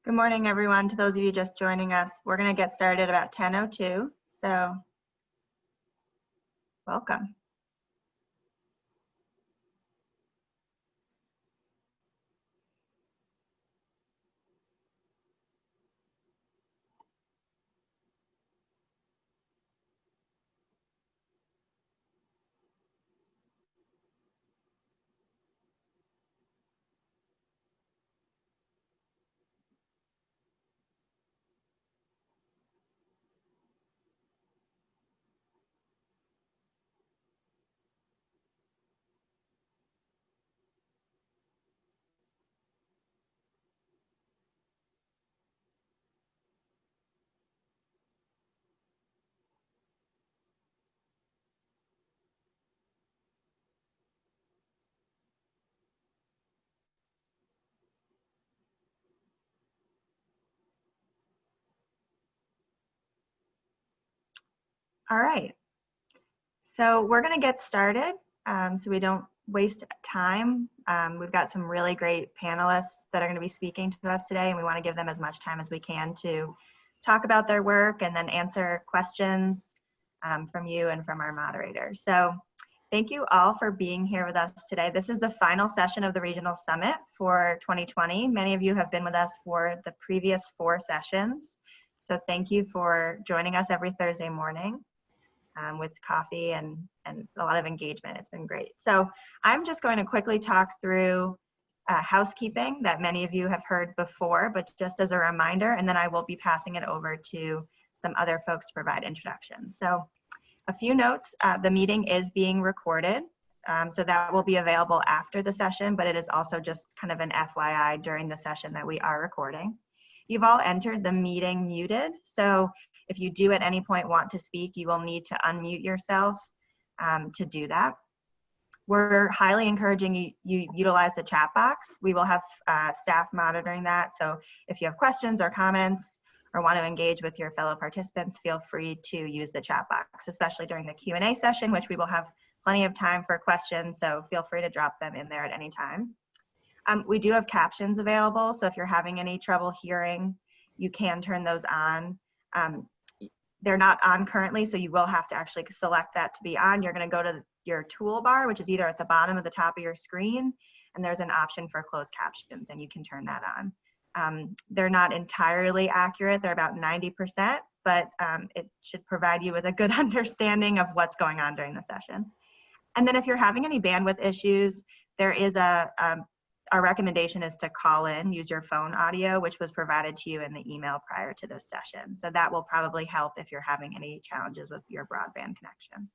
Good morning, everyone. To those of you just joining us, we're going to get started about 10:02. So welcome. All right. So we're going to get started so we don't waste time. We've got some really great panelists that are going to be speaking to us today, and we want to give them as much time as we can to talk about their work and then answer questions from you and from our moderators. So thank you all for being here with us today. This is the final session of the Regional Summit for 2020. Many of you have been with us for the previous 4 sessions. So thank you for joining us every Thursday morning with coffee and a lot of engagement. It's been great. So I'm just going to quickly talk through housekeeping that many of you have heard before, but just as a reminder, and then I will be passing it over to some other folks to provide introductions. So a few notes, the meeting is being recorded, so that will be available after the session, but it is also just kind of an FYI during the session that we are recording. You've all entered the meeting muted, so if you do at any point want to speak, you will need to unmute yourself to do that. We're highly encouraging you utilize the chat box. We will have staff monitoring that, so if you have questions or comments or want to engage with your fellow participants, feel free to use the chat box, especially during the Q&A session, which we will have plenty of time for questions, so feel free to drop them in there at any time. We do have captions available, so if you're having any trouble hearing, you can turn those on. They're not on currently, so you will have to actually select that to be on. You're going to go to your toolbar, which is either at the bottom of the top of your screen, and there's an option for closed captions, and you can turn that on. They're not entirely accurate. They're about 90%, but it should provide you with a good understanding of what's going on during the session. And then if you're having any bandwidth issues, there is our recommendation is to call in, use your phone audio, which was provided to you in the email prior to this session. So that will probably help if you're having any challenges with your broadband connection.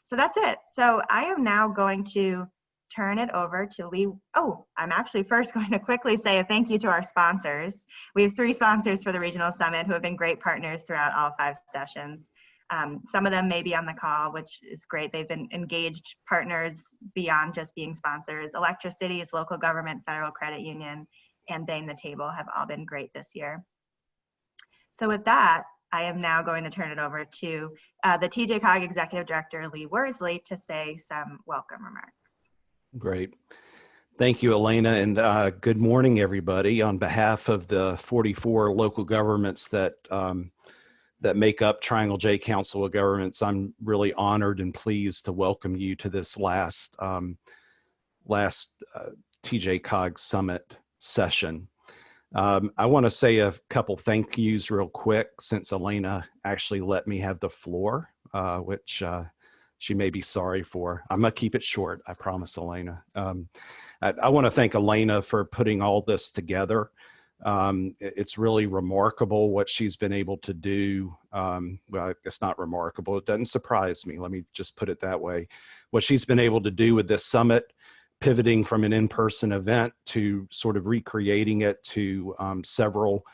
So that's it. So I am now going to turn it over to Lee. Oh, I'm actually first going to quickly say a thank you to our sponsors. We have 3 sponsors for the Regional Summit who have been great partners throughout all 5 sessions. Some of them may be on the call, which is great. They've been engaged partners beyond just being sponsors. Electricity's local government, federal credit union, and Bang the Table have all been great this year. So with that, I am now going to turn it over to the TJCOG Executive Director, Lee Worsley, to say some welcome remarks. Great. Thank you, Elena, and good morning, everybody. On behalf of the 44 local governments that make up Triangle J Council of Governments, I'm really honored and pleased to welcome you to this last TJCOG Summit session. I want to say a couple thank yous real quick, since Elena actually let me have the floor, which she may be sorry for. I'm going to keep it short, I promise, Elena. I want to thank Elena for putting all this together. It's really remarkable what she's been able to do. Well, it's not remarkable. It doesn't surprise me. Let me just put it that way. What she's been able to do with this summit, pivoting from an in-person event to sort of recreating it to several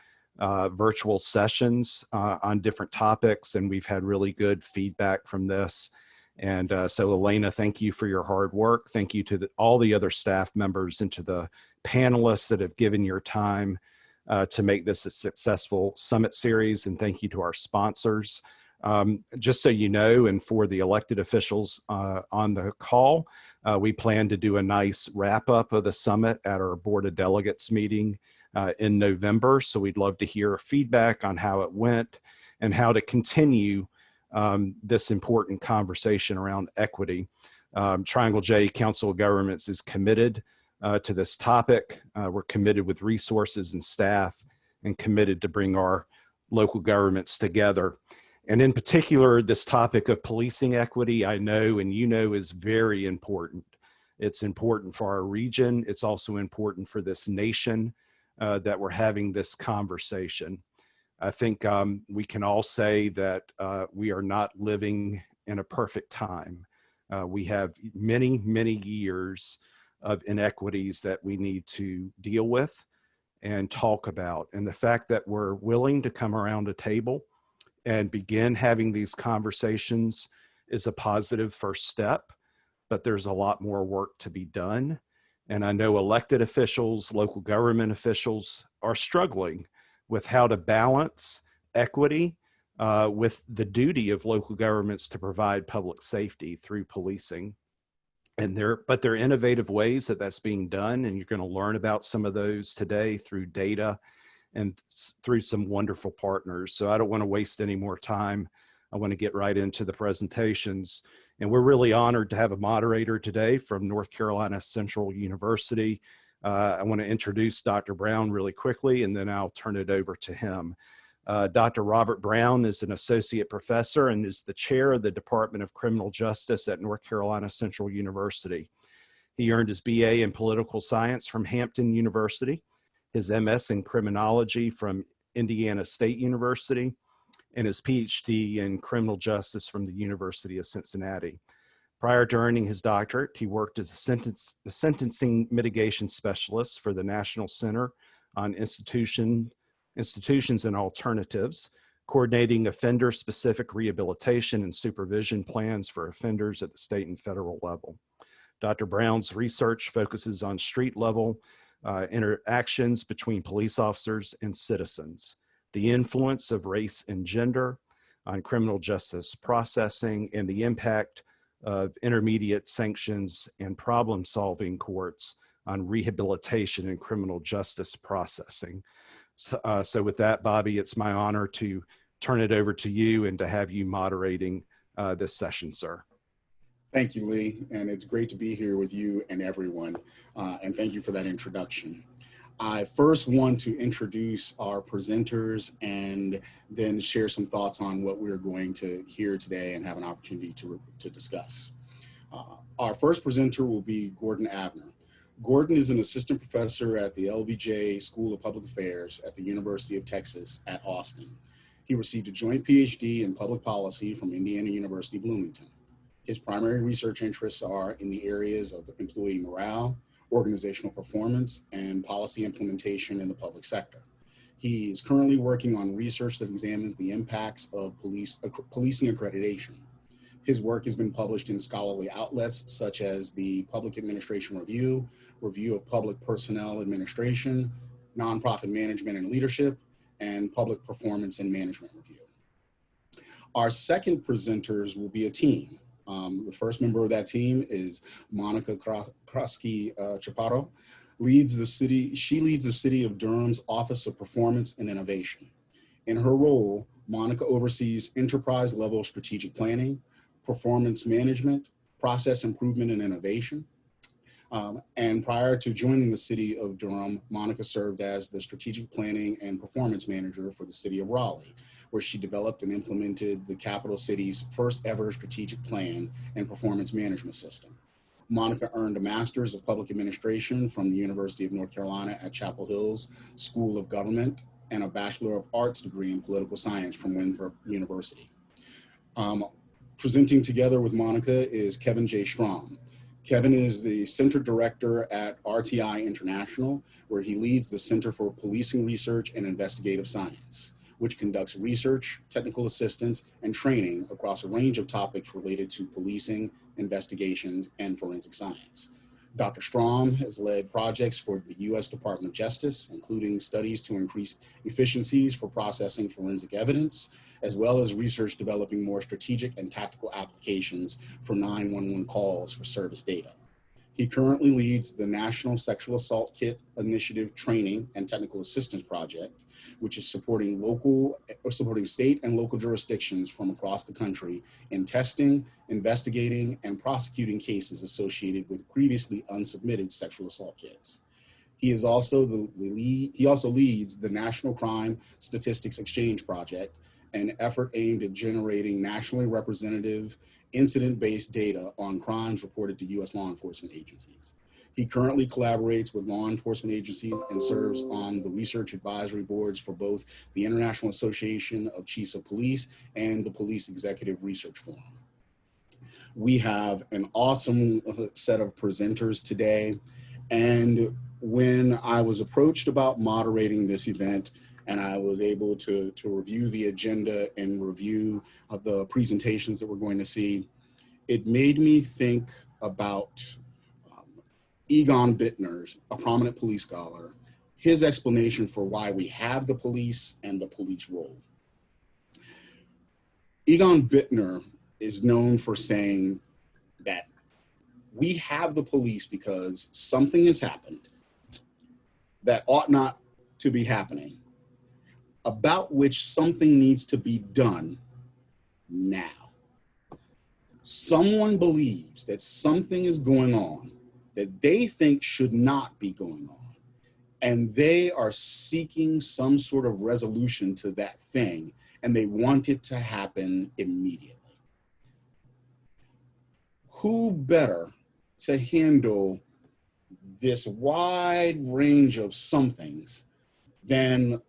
virtual sessions on different topics. And we've had really good feedback from this. And so Elena, thank you for your hard work. Thank you to all the other staff members and to the panelists that have given your time to make this a successful summit series. And thank you to our sponsors. Just so you know, and for the elected officials on the call, we plan to do a nice wrap up of the summit at our Board of Delegates meeting in November. So we'd love to hear feedback on how it went and how to continue this important conversation around equity. Triangle J Council of Governments is committed to this topic. We're committed with resources and staff and committed to bring our local governments together. And in particular, this topic of policing equity, I know and you know is very important. It's important for our region. It's also important for this nation that we're having this conversation. I think we can all say that we are not living in a perfect time. We have many, many years of inequities that we need to deal with and talk about. And the fact that we're willing to come around a table and begin having these conversations is a positive first step, but there's a lot more work to be done. And I know elected officials, local government officials are struggling with how to balance equity with the duty of local governments to provide public safety through policing. And there are innovative ways that that's being done. And you're going to learn about some of those today through data and through some wonderful partners. So I don't want to waste any more time. I want to get right into the presentations. And we're really honored to have a moderator today from North Carolina Central University. I want to introduce Dr. Brown really quickly, and then I'll turn it over to him. Dr. Robert Brown is an associate professor and is the chair of the Department of Criminal Justice at North Carolina Central University. He earned his BA in political science from Hampton University, his MS in criminology from Indiana State University, and his PhD in criminal justice from the University of Cincinnati. Prior to earning his doctorate, he worked as a sentencing mitigation specialist for the National Center on Institutions and Alternatives, coordinating offender-specific rehabilitation and supervision plans for offenders at the state and federal level. Dr. Brown's research focuses on street-level interactions between police officers and citizens, the influence of race and gender on criminal justice processing, and the impact of intermediate sanctions and problem-solving courts on rehabilitation and criminal justice processing. So with that, Bobby, it's my honor to turn it over to you and to have you moderating this session, sir. Thank you, Lee, and it's great to be here with you and everyone, and thank you for that introduction. I first want to introduce our presenters and then share some thoughts on what we're going to hear today and have an opportunity to discuss. Our first presenter will be Gordon Abner. Gordon is an assistant professor at the LBJ School of Public Affairs at the University of Texas at Austin. He received a joint PhD in public policy from Indiana University Bloomington. His primary research interests are in the areas of employee morale, organizational performance, and policy implementation in the public sector. He is currently working on research that examines the impacts of policing accreditation. His work has been published in scholarly outlets such as the Public Administration Review, Review of Public Personnel Administration, Nonprofit Management and Leadership, and Public Performance and Management Review. Our second presenters will be a team. The first member of that team is Monica Krosky-Chaparro. She leads the City of Durham's Office of Performance and Innovation. In her role, Monica oversees enterprise-level strategic planning, performance management, process improvement and innovation. And prior to joining the City of Durham, Monica served as the strategic planning and performance manager for the City of Raleigh, where she developed and implemented the capital city's first ever strategic plan and performance management system. Monica earned a Master's of Public Administration from the University of North Carolina at Chapel Hill's School of Government and a Bachelor of Arts degree in Political Science from Winthrop University. Presenting together with Monica is Kevin J. Strom. Kevin is the Center Director at RTI International, where he leads the Center for Policing Research and Investigative Science, which conducts research, technical assistance, and training across a range of topics related to policing, investigations, and forensic science. Dr. Strom has led projects for the U.S. Department of Justice, including studies to increase efficiencies for processing forensic evidence, as well as research developing more strategic and tactical applications for 911 calls for service data. He currently leads the National Sexual Assault Kit Initiative Training and Technical Assistance Project, which is supporting state and local jurisdictions from across the country in testing, investigating, and prosecuting cases associated with previously unsubmitted sexual assault kits. He also leads the National Crime Statistics Exchange Project, an effort aimed at generating nationally representative incident-based data on crimes reported to U.S. law enforcement agencies. He currently collaborates with law enforcement agencies and serves on the research advisory boards for both the International Association of Chiefs of Police and the Police Executive Research Forum. We have an awesome set of presenters today, and when I was approached about moderating this event, and I was able to review the agenda and review of the presentations that we're going to see, it made me think about Egon Bittner's, a prominent police scholar, his explanation for why we have the police and the police role. Egon Bittner is known for saying that we have the police because something has happened that ought not to be happening, about which something needs to be done now. Someone believes that something is going on that they think should not be going on, and they are seeking some sort of resolution to that thing, and they want it to happen immediately. Who better to handle this wide range of somethings than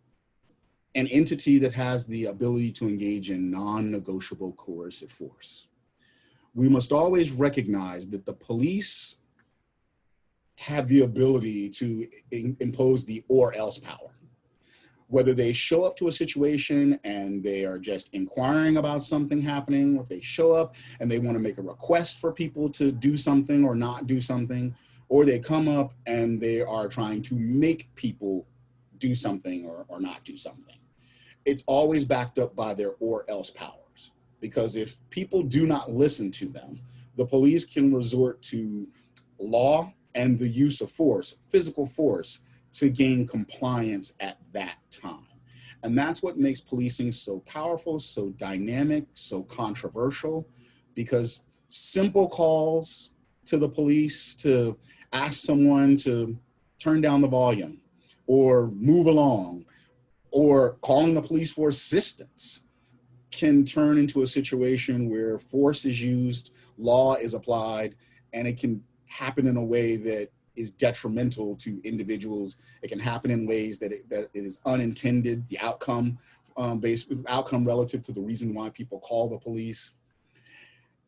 an entity that has the ability to engage in non-negotiable coercive force? We must always recognize that the police have the ability to impose the or else power. Whether they show up to a situation and they are just inquiring about something happening, or if they show up and they want to make a request for people to do something or not do something, or they come up and they are trying to make people do something or not do something. It's always backed up by their or else powers, because if people do not listen to them, the police can resort to law and the use of force, physical force, to gain compliance at that time. And that's what makes policing so powerful, so dynamic, so controversial, because simple calls to the police to ask someone to turn down the volume or move along, or calling the police for assistance, can turn into a situation where force is used, law is applied, and it can happen in a way that is detrimental to individuals. It can happen in ways that it is unintended, the outcome relative to the reason why people call the police.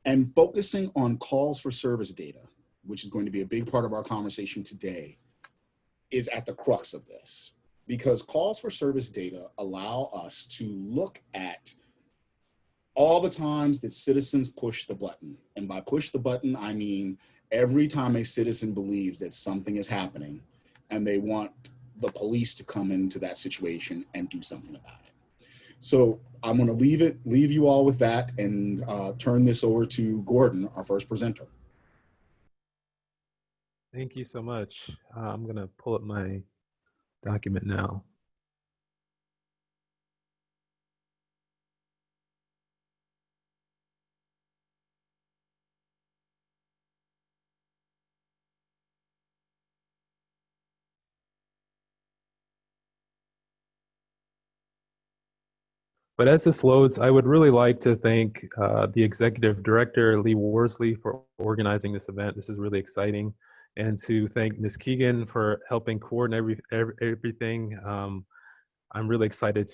And focusing on calls for service data, which is going to be a big part of our conversation today, is at the crux of this. Because calls for service data allow us to look at all the times that citizens push the button. And by push the button, I mean every time a citizen believes that something is happening and they want the police to come into that situation and do something about it. So I'm going to leave you all with that, and turn this over to Gordon, our first presenter. Thank you so much. I'm going to pull up my document now. But as this loads, I would really like to thank the executive director, Lee Worsley, for organizing this event. This is really exciting. And to thank Ms. Keegan for helping coordinate everything. I'm really excited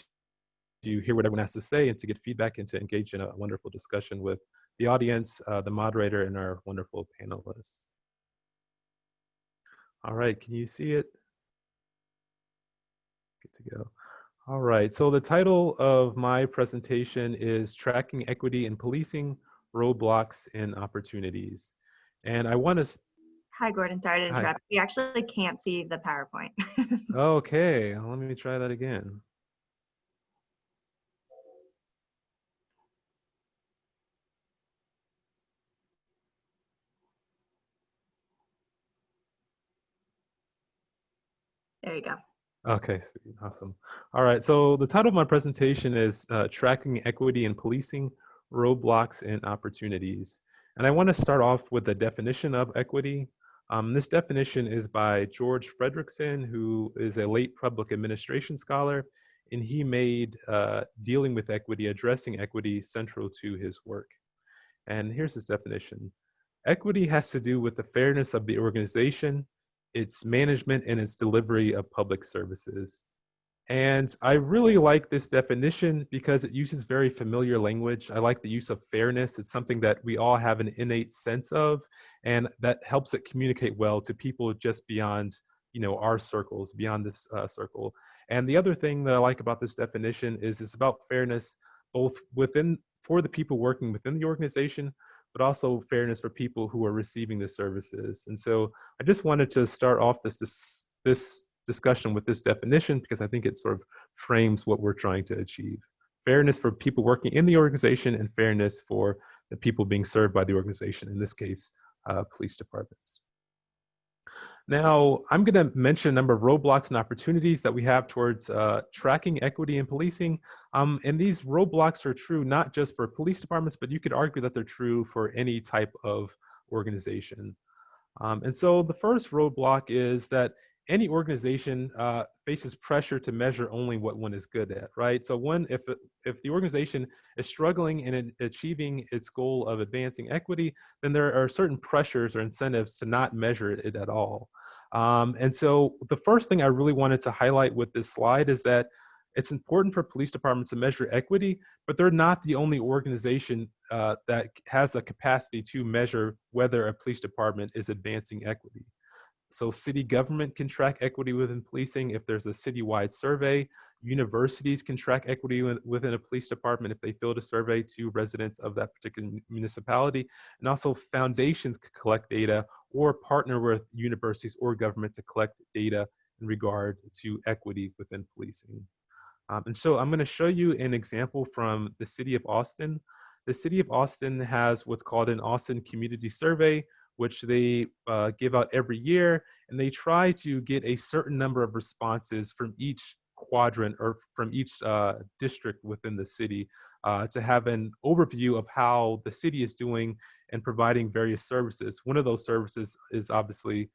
to hear what everyone has to say and to get feedback and to engage in a wonderful discussion with the audience, the moderator, and our wonderful panelists. All right, can you see it? Good to go. All right, so the title of my presentation is Tracking Equity in Policing, Roadblocks and Opportunities. And I want to... Hi, Gordon, sorry to interrupt. Hi. We actually can't see the PowerPoint. Okay, let me try that again. There you go. Okay, sweet. Awesome. All right, so the title of my presentation is Tracking Equity in Policing, Roadblocks and Opportunities. And I want to start off with the definition of equity. This definition is by George Fredrickson, who is a late public administration scholar, and he made dealing with equity, addressing equity, central to his work. And here's his definition. Equity has to do with the fairness of the organization, its management, and its delivery of public services. And I really like this definition because it uses very familiar language. I like the use of fairness. It's something that we all have an innate sense of, and that helps it communicate well to people just beyond, our circles, beyond this circle. And the other thing that I like about this definition is it's about fairness, both for the people working within the organization, but also fairness for people who are receiving the services. And so I just wanted to start off this discussion with this definition because I think it sort of frames what we're trying to achieve. Fairness for people working in the organization and fairness for the people being served by the organization, in this case, police departments. Now, I'm going to mention a number of roadblocks and opportunities that we have towards tracking equity in policing. And these roadblocks are true not just for police departments, but you could argue that they're true for any type of organization. And so the first roadblock is that any organization faces pressure to measure only what one is good at, right? So if the organization is struggling in achieving its goal of advancing equity, then there are certain pressures or incentives to not measure it at all. And so the first thing I really wanted to highlight with this slide is that it's important for police departments to measure equity, but they're not the only organization that has the capacity to measure whether a police department is advancing equity. So city government can track equity within policing if there's a citywide survey. Universities can track equity within a police department if they field a survey to residents of that particular municipality. And also foundations can collect data or partner with universities or government to collect data in regard to equity within policing. And so I'm going to show you an example from the city of Austin. The city of Austin has what's called an Austin Community Survey, which they give out every year, and they try to get a certain number of responses from each quadrant or from each district within the city to have an overview of how the city is doing and providing various services. One of those services is obviously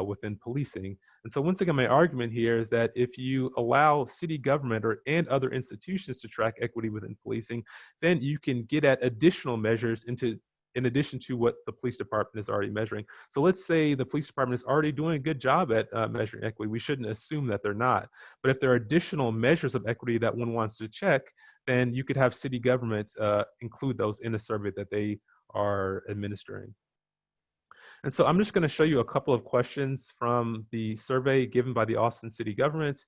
within policing. And so once again, my argument here is that if you allow city government and other institutions to track equity within policing, then you can get at additional measures in addition to what the police department is already measuring. So let's say the police department is already doing a good job at measuring equity. We shouldn't assume that they're not. But if there are additional measures of equity that one wants to check, then you could have city government include those in a survey that they are administering. And so I'm just going to show you a couple of questions from the survey given by the Austin City Government.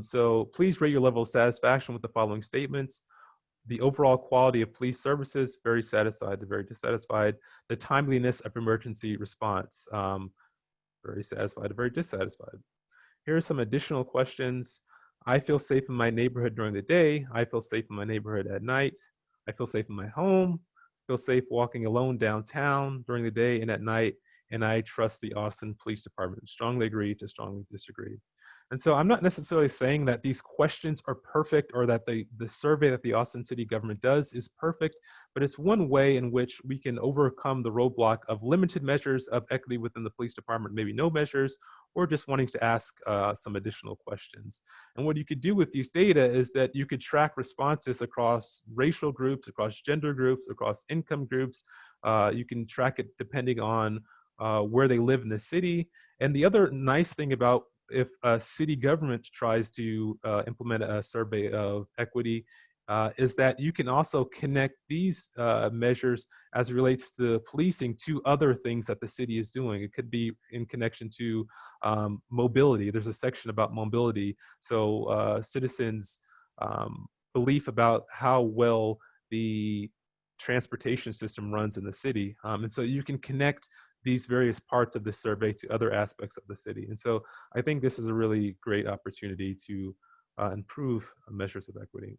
So please rate your level of satisfaction with the following statements. The overall quality of police services, very satisfied to very dissatisfied. The timeliness of emergency response, very satisfied to very dissatisfied. Here are some additional questions. I feel safe in my neighborhood during the day. I feel safe in my neighborhood at night. I feel safe in my home. I feel safe walking alone downtown during the day and at night. And I trust the Austin Police Department. Strongly agree to strongly disagree. And so I'm not necessarily saying that these questions are perfect or that the survey that the Austin City Government does is perfect, but it's one way in which we can overcome the roadblock of limited measures of equity within the police department, maybe no measures, or just wanting to ask some additional questions. And what you could do with these data is that you could track responses across racial groups, across gender groups, across income groups. You can track it depending on where they live in the city. And the other nice thing about if a city government tries to implement a survey of equity is that you can also connect these measures as it relates to policing to other things that the city is doing. It could be in connection to mobility. There's a section about mobility. So citizens' belief about how well the transportation system runs in the city. And so you can connect these various parts of the survey to other aspects of the city. And so I think this is a really great opportunity to improve measures of equity.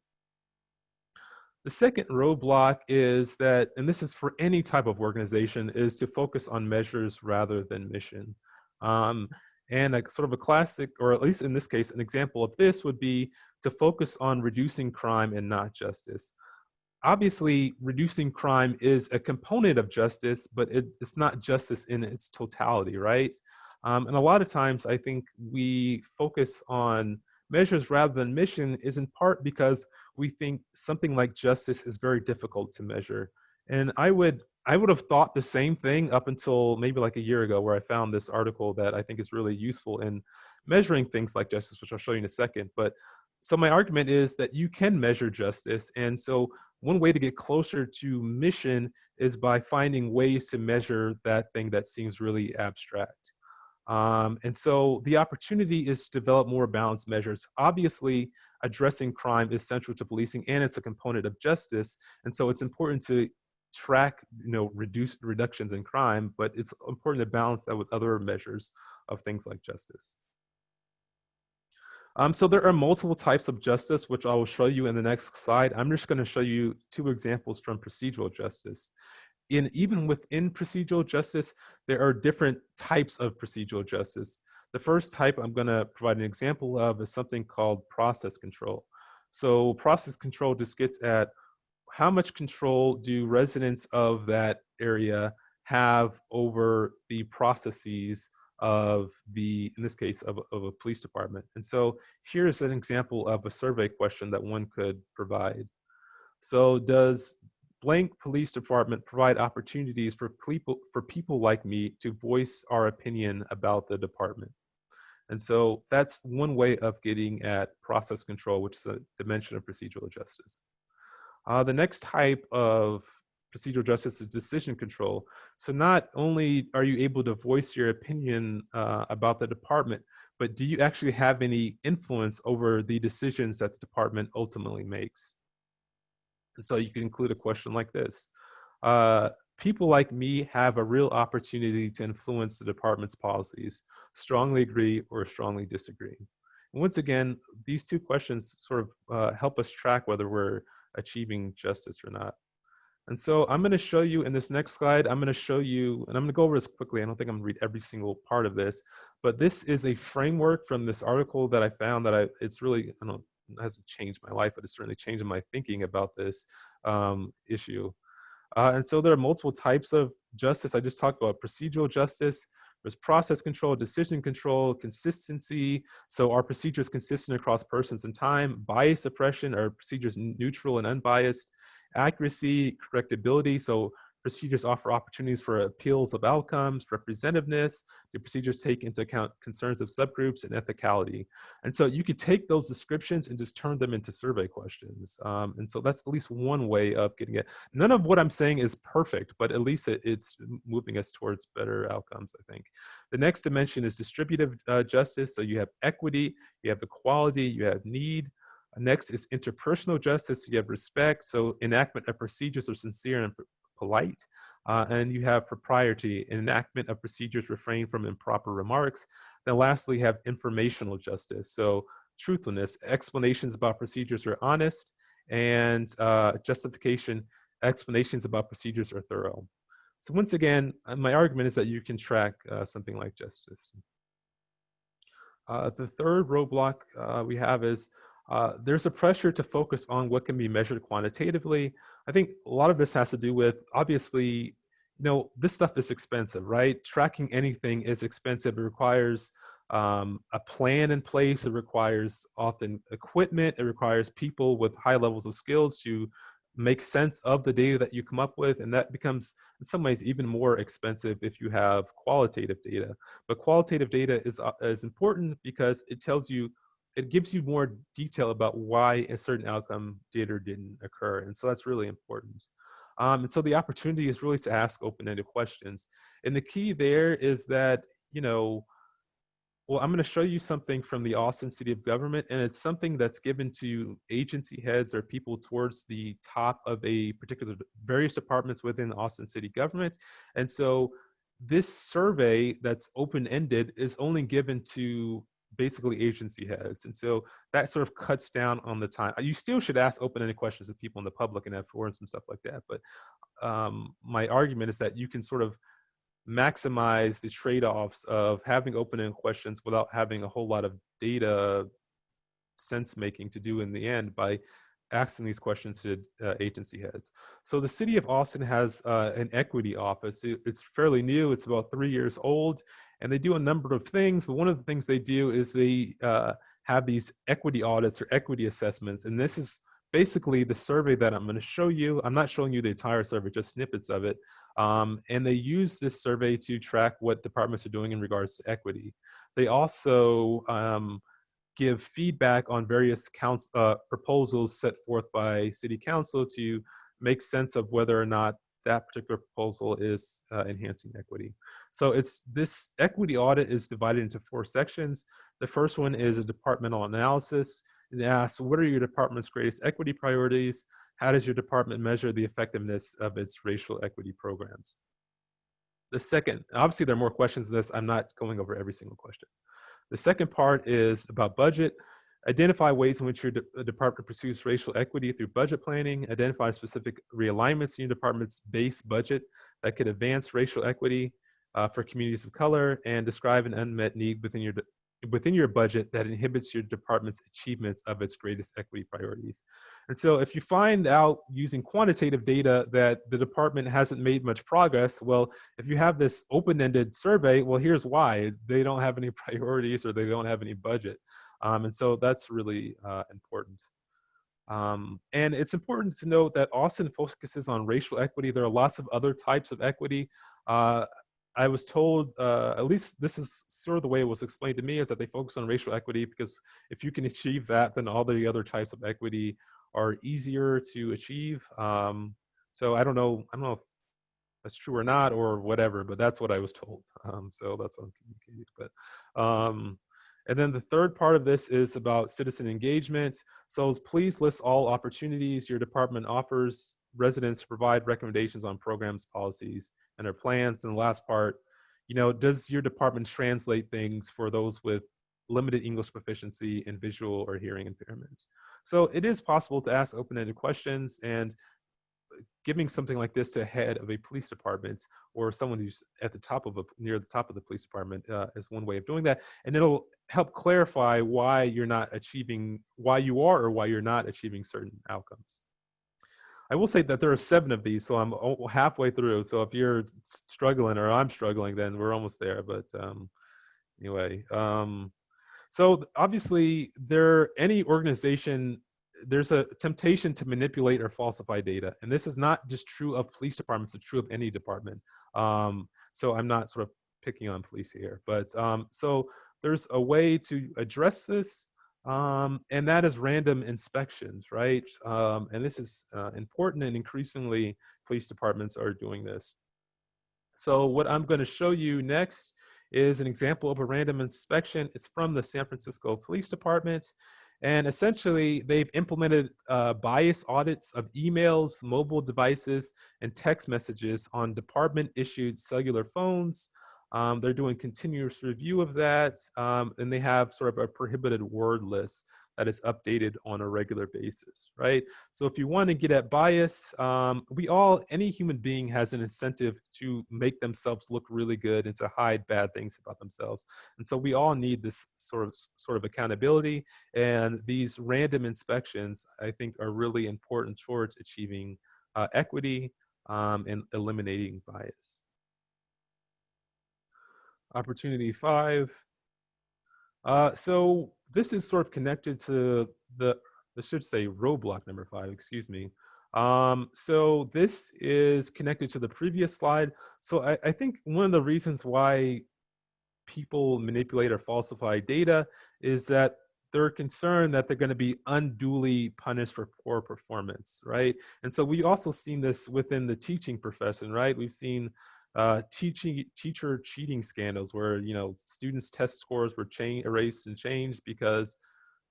The second roadblock is that, and this is for any type of organization, is to focus on measures rather than mission. And a sort of a classic, or at least in this case, an example of this would be to focus on reducing crime and not justice. Obviously, reducing crime is a component of justice, but it's not justice in its totality, right? And a lot of times, I think we focus on measures rather than mission is in part because we think something like justice is very difficult to measure. And I would have thought the same thing up until maybe like a year ago, where I found this article that I think is really useful in measuring things like justice, which I'll show you in a second. But so my argument is that you can measure justice. And so one way to get closer to mission is by finding ways to measure that thing that seems really abstract. And so the opportunity is to develop more balanced measures. Obviously, addressing crime is central to policing, and it's a component of justice. And so it's important to track, reductions in crime, but it's important to balance that with other measures of things like justice. So there are multiple types of justice, which I will show you in the next slide. I'm just going to show you two examples from procedural justice. Even within procedural justice, there are different types of procedural justice. The first type I'm going to provide an example of is something called process control. So process control just gets at how much control do residents of that area have over the processes of in this case, of a police department. And so here's an example of a survey question that one could provide. So does blank police department provide opportunities for people like me to voice our opinion about the department? And so that's one way of getting at process control, which is a dimension of procedural justice. The next type of procedural justice is decision control. So not only are you able to voice your opinion about the department, but do you actually have any influence over the decisions that the department ultimately makes? And so you can include a question like this. People like me have a real opportunity to influence the department's policies, strongly agree or strongly disagree. And once again, these two questions sort of help us track whether we're achieving justice or not. And so I'm going to show you in this next slide, I'm going to show you, and I'm going to go over this quickly. I don't think I'm going to read every single part of this, but this is a framework from this article that I found that it's really, I don't, it hasn't changed my life, but it's certainly changed my thinking about this issue. And so there are multiple types of justice. I just talked about procedural justice. There's process control, decision control, consistency. So are procedures consistent across persons and time? Bias suppression, are procedures neutral and unbiased? Accuracy, correctability. So procedures offer opportunities for appeals of outcomes, representativeness. Do procedures take into account concerns of subgroups, and ethicality? And so you could take those descriptions and just turn them into survey questions. And so that's at least one way of getting it. None of what I'm saying is perfect, but at least it's moving us towards better outcomes, I think. The next dimension is distributive justice. So you have equity, you have equality, you have need. Next is interpersonal justice. You have respect. So enactment of procedures are sincere and polite. And you have propriety, enactment of procedures refrain from improper remarks. Then lastly, you have informational justice. So truthfulness, explanations about procedures are honest, and justification, explanations about procedures are thorough. So once again, my argument is that you can track something like justice. The third roadblock we have is there's a pressure to focus on what can be measured quantitatively. I think a lot of this has to do with, obviously, this stuff is expensive, right? Tracking anything is expensive. It requires a plan in place. It requires often equipment. It requires people with high levels of skills to make sense of the data that you come up with. And that becomes, in some ways, even more expensive if you have qualitative data. But qualitative data is important because it gives you more detail about why a certain outcome did or didn't occur. And so that's really important. And so the opportunity is really to ask open-ended questions. And the key there is that, well, I'm going to show you something from the Austin City of Government, and it's something that's given to agency heads or people towards the top of a particular various departments within Austin City Government. And so this survey that's open-ended is only given to basically agency heads. And so that sort of cuts down on the time. You still should ask open-ended questions of people in the public and have forums and stuff like that. But my argument is that you can sort of maximize the trade-offs of having open-ended questions without having a whole lot of data sense making to do in the end by asking these questions to agency heads. So the city of Austin has an equity office. It's fairly new. It's about 3 years old, and they do a number of things. But one of the things they do is they have these equity audits or equity assessments. And this is basically the survey that I'm going to show you. I'm not showing you the entire survey, just snippets of it. And they use this survey to track what departments are doing in regards to equity. They also give feedback on various proposals set forth by city council to make sense of whether or not that particular proposal is enhancing equity. So this equity audit is divided into 4 sections. The first one is a departmental analysis. It asks, what are your department's greatest equity priorities? How does your department measure the effectiveness of its racial equity programs? The second, obviously there are more questions than this. I'm not going over every single question. The second part is about budget. Identify ways in which your department pursues racial equity through budget planning. Identify specific realignments in your department's base budget that could advance racial equity for communities of color, and describe an unmet need within your budget that inhibits your department's achievements of its greatest equity priorities. And so if you find out using quantitative data that the department hasn't made much progress, well, if you have this open-ended survey, well, here's why. They don't have any priorities or they don't have any budget. And so that's really important. And it's important to note that Austin focuses on racial equity. There are lots of other types of equity. I was told, at least this is sort of the way it was explained to me, is that they focus on racial equity because if you can achieve that, then all the other types of equity are easier to achieve. So I don't know if that's true or not or whatever, but that's what I was told. So that's what I'm communicating. But and then the third part of this is about citizen engagement. So please list all opportunities your department offers residents to provide recommendations on programs, policies, and their plans. And the last part, does your department translate things for those with limited English proficiency and visual or hearing impairments? So it is possible to ask open-ended questions, and giving something like this to a head of a police department or someone who's at the top of near the top of the police department is one way of doing that. And it'll help clarify why you are or why you're not achieving certain outcomes. I will say that there are 7 of these, so I'm halfway through. So if you're struggling or I'm struggling, then we're almost there. But anyway, so obviously any organization, there's a temptation to manipulate or falsify data. And this is not just true of police departments, it's true of any department. So I'm not sort of picking on police here, but so there's a way to address this, and that is random inspections, right? And this is important, and increasingly police departments are doing this. So what I'm going to show you next is an example of a random inspection. It's from the San Francisco Police Department. And essentially, they've implemented bias audits of emails, mobile devices, and text messages on department-issued cellular phones. They're doing continuous review of that, and they have sort of a prohibited word list that is updated on a regular basis, right? So if you want to get at bias, any human being has an incentive to make themselves look really good and to hide bad things about themselves. And so we all need this sort of accountability, and these random inspections, I think, are really important towards achieving equity and eliminating bias. Opportunity 5. So this is sort of connected to I should say roadblock number 5, excuse me. So this is connected to the previous slide. So I think one of the reasons why people manipulate or falsify data is that they're concerned that they're going to be unduly punished for poor performance, right? And so we've also seen this within the teaching profession, right? We've seen teacher cheating scandals where students' test scores were erased and changed because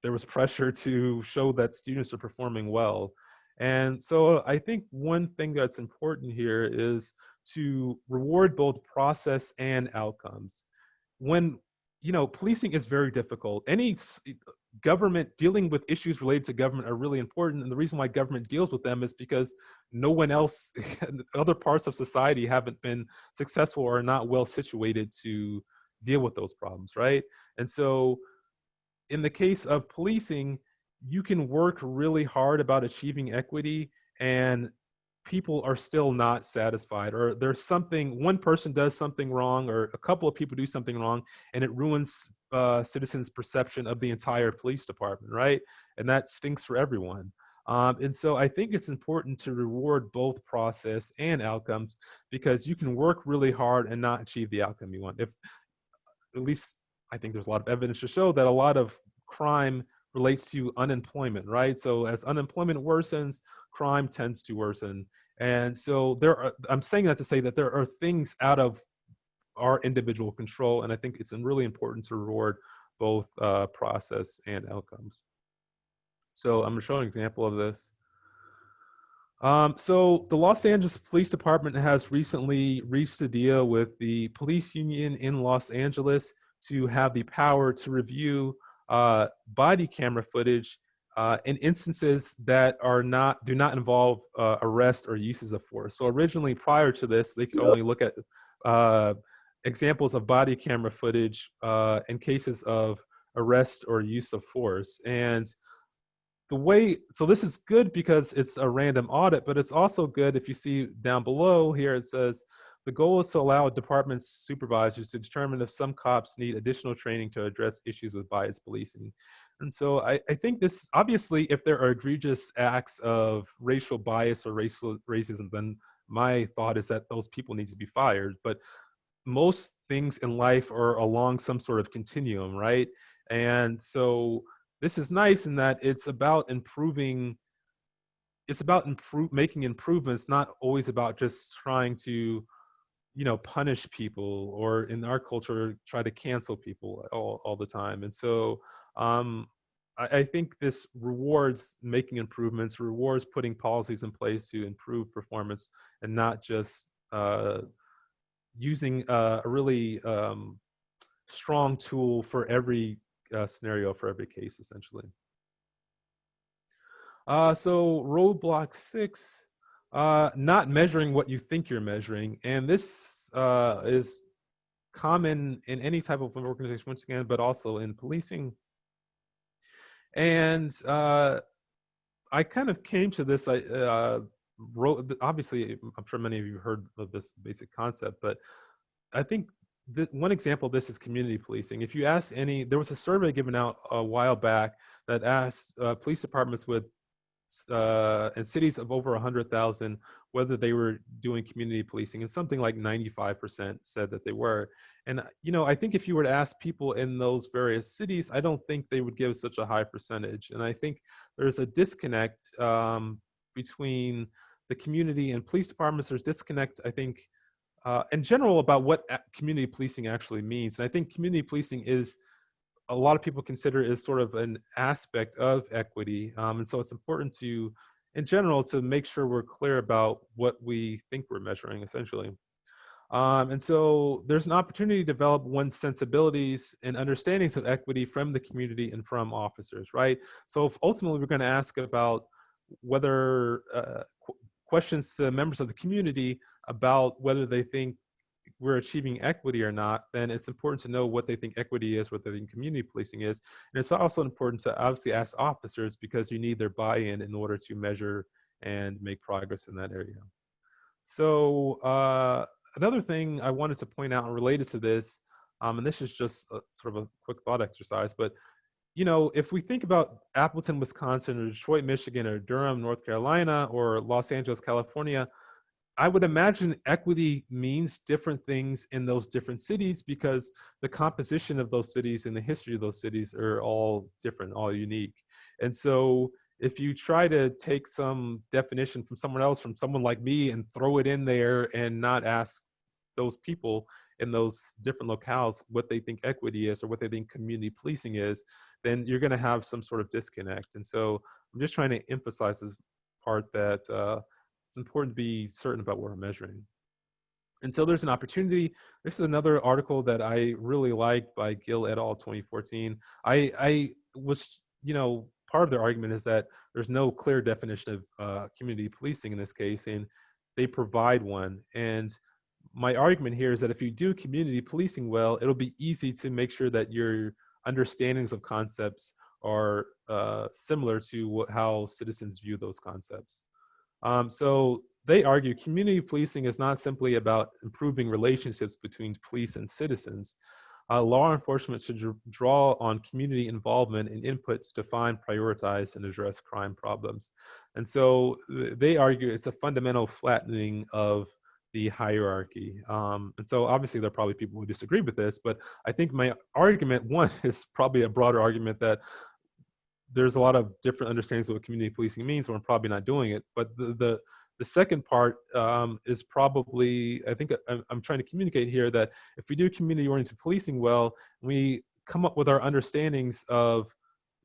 there was pressure to show that students are performing well. And so I think one thing that's important here is to reward both process and outcomes. When policing is very difficult. Any government, dealing with issues related to government are really important. And the reason why government deals with them is because no one else, other parts of society haven't been successful or are not well situated to deal with those problems, right? And so in the case of policing, you can work really hard about achieving equity and people are still not satisfied, or there's something, one person does something wrong or a couple of people do something wrong and it ruins citizens' perception of the entire police department, right? And that stinks for everyone. And so I think it's important to reward both process and outcomes, because you can work really hard and not achieve the outcome you want. If, at least I think there's a lot of evidence to show that a lot of crime relates to unemployment, right? So as unemployment worsens, crime tends to worsen. And so I'm saying that to say that there are things out of our individual control, and I think it's really important to reward both process and outcomes. So I'm going to show an example of this. So the Los Angeles Police Department has recently reached a deal with the police union in Los Angeles to have the power to review body camera footage in instances that do not involve arrest or uses of force. So originally, prior to this, they could only look at examples of body camera footage in cases of arrest or use of force. And so this is good because it's a random audit, but it's also good if you see down below here, it says the goal is to allow department supervisors to determine if some cops need additional training to address issues with bias policing. And so I think this, obviously, if there are egregious acts of racial bias or racism, then my thought is that those people need to be fired. But most things in life are along some sort of continuum, right? And so this is nice in that it's about making improvements, not always about just trying to, punish people, or in our culture, try to cancel people all the time. And so I think this rewards making improvements, rewards putting policies in place to improve performance, and not just using a really strong tool for every scenario, for every case, essentially. So Roadblock 6, not measuring what you think you're measuring. And this is common in any type of organization, once again, but also in policing. And I kind of came to this, obviously, I'm sure many of you heard of this basic concept, but I think one example of this is community policing. If you ask there was a survey given out a while back that asked police departments in cities of over 100,000 whether they were doing community policing, and something like 95% said that they were. And I think if you were to ask people in those various cities, I don't think they would give such a high percentage. And I think there's a disconnect between the community and police departments. There's disconnect, I think, in general, about what community policing actually means. And I think community policing is, a lot of people consider, is sort of an aspect of equity. And so it's important in general, to make sure we're clear about what we think we're measuring, essentially. And so there's an opportunity to develop one's sensibilities and understandings of equity from the community and from officers, right? So if ultimately we're going to ask about whether questions to members of the community about whether they think we're achieving equity or not, then it's important to know what they think equity is, what they think community policing is. And it's also important to obviously ask officers, because you need their buy-in in order to measure and make progress in that area. So another thing I wanted to point out related to this, and this is just sort of a quick thought exercise, but if we think about Appleton, Wisconsin, or Detroit, Michigan, or Durham, North Carolina, or Los Angeles, California, I would imagine equity means different things in those different cities, because the composition of those cities and the history of those cities are all different, all unique. And so if you try to take some definition from someone else, from someone like me, and throw it in there and not ask those people in those different locales what they think equity is or what they think community policing is, then you're going to have some sort of disconnect. And so I'm just trying to emphasize this part, that it's important to be certain about what we're measuring. And so there's an opportunity. This is another article that I really like by Gill et al. 2014. I was part of their argument is that there's no clear definition of community policing in this case, and they provide one. And my argument here is that if you do community policing well, it'll be easy to make sure that your understandings of concepts are similar to how citizens view those concepts. So they argue community policing is not simply about improving relationships between police and citizens. Law enforcement should draw on community involvement and inputs to find, prioritize, and address crime problems. And so they argue it's a fundamental flattening of the hierarchy. And so obviously there are probably people who disagree with this, but I think my argument, one, is probably a broader argument that there's a lot of different understandings of what community policing means, and we're probably not doing it. But the second part is probably, I think I'm trying to communicate here that if we do community-oriented policing well, we come up with our understandings of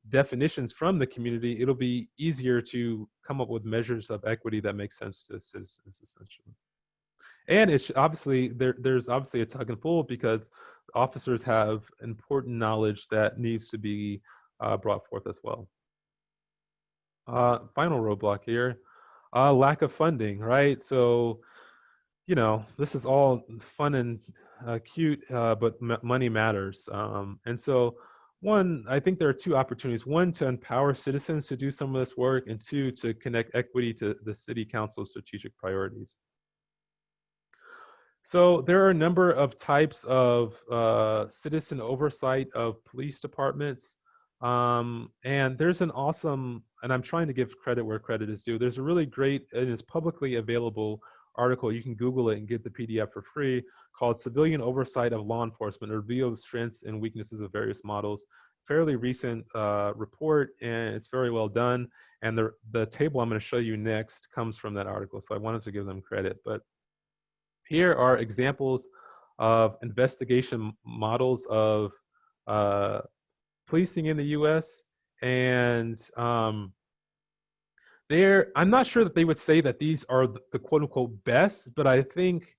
definitions from the community, it'll be easier to come up with measures of equity that make sense to citizens, essentially. And it's obviously, there's obviously a tug and pull because officers have important knowledge that needs to be brought forth as well. Final roadblock here, lack of funding, right? So, this is all fun and cute, but money matters. And so one, I think there are two opportunities. One, to empower citizens to do some of this work, and two, to connect equity to the city council strategic priorities. So there are a number of types of citizen oversight of police departments. And there's an awesome, and I'm trying to give credit where credit is due. There's a really great, and it's publicly available article. You can Google it and get the PDF for free, called Civilian Oversight of Law Enforcement, a review of strengths and weaknesses of various models. Fairly recent report, and it's very well done. And the table I'm going to show you next comes from that article. So I wanted to give them credit. But here are examples of investigation models of policing in the US. And I'm not sure that they would say that these are the quote unquote best, but I think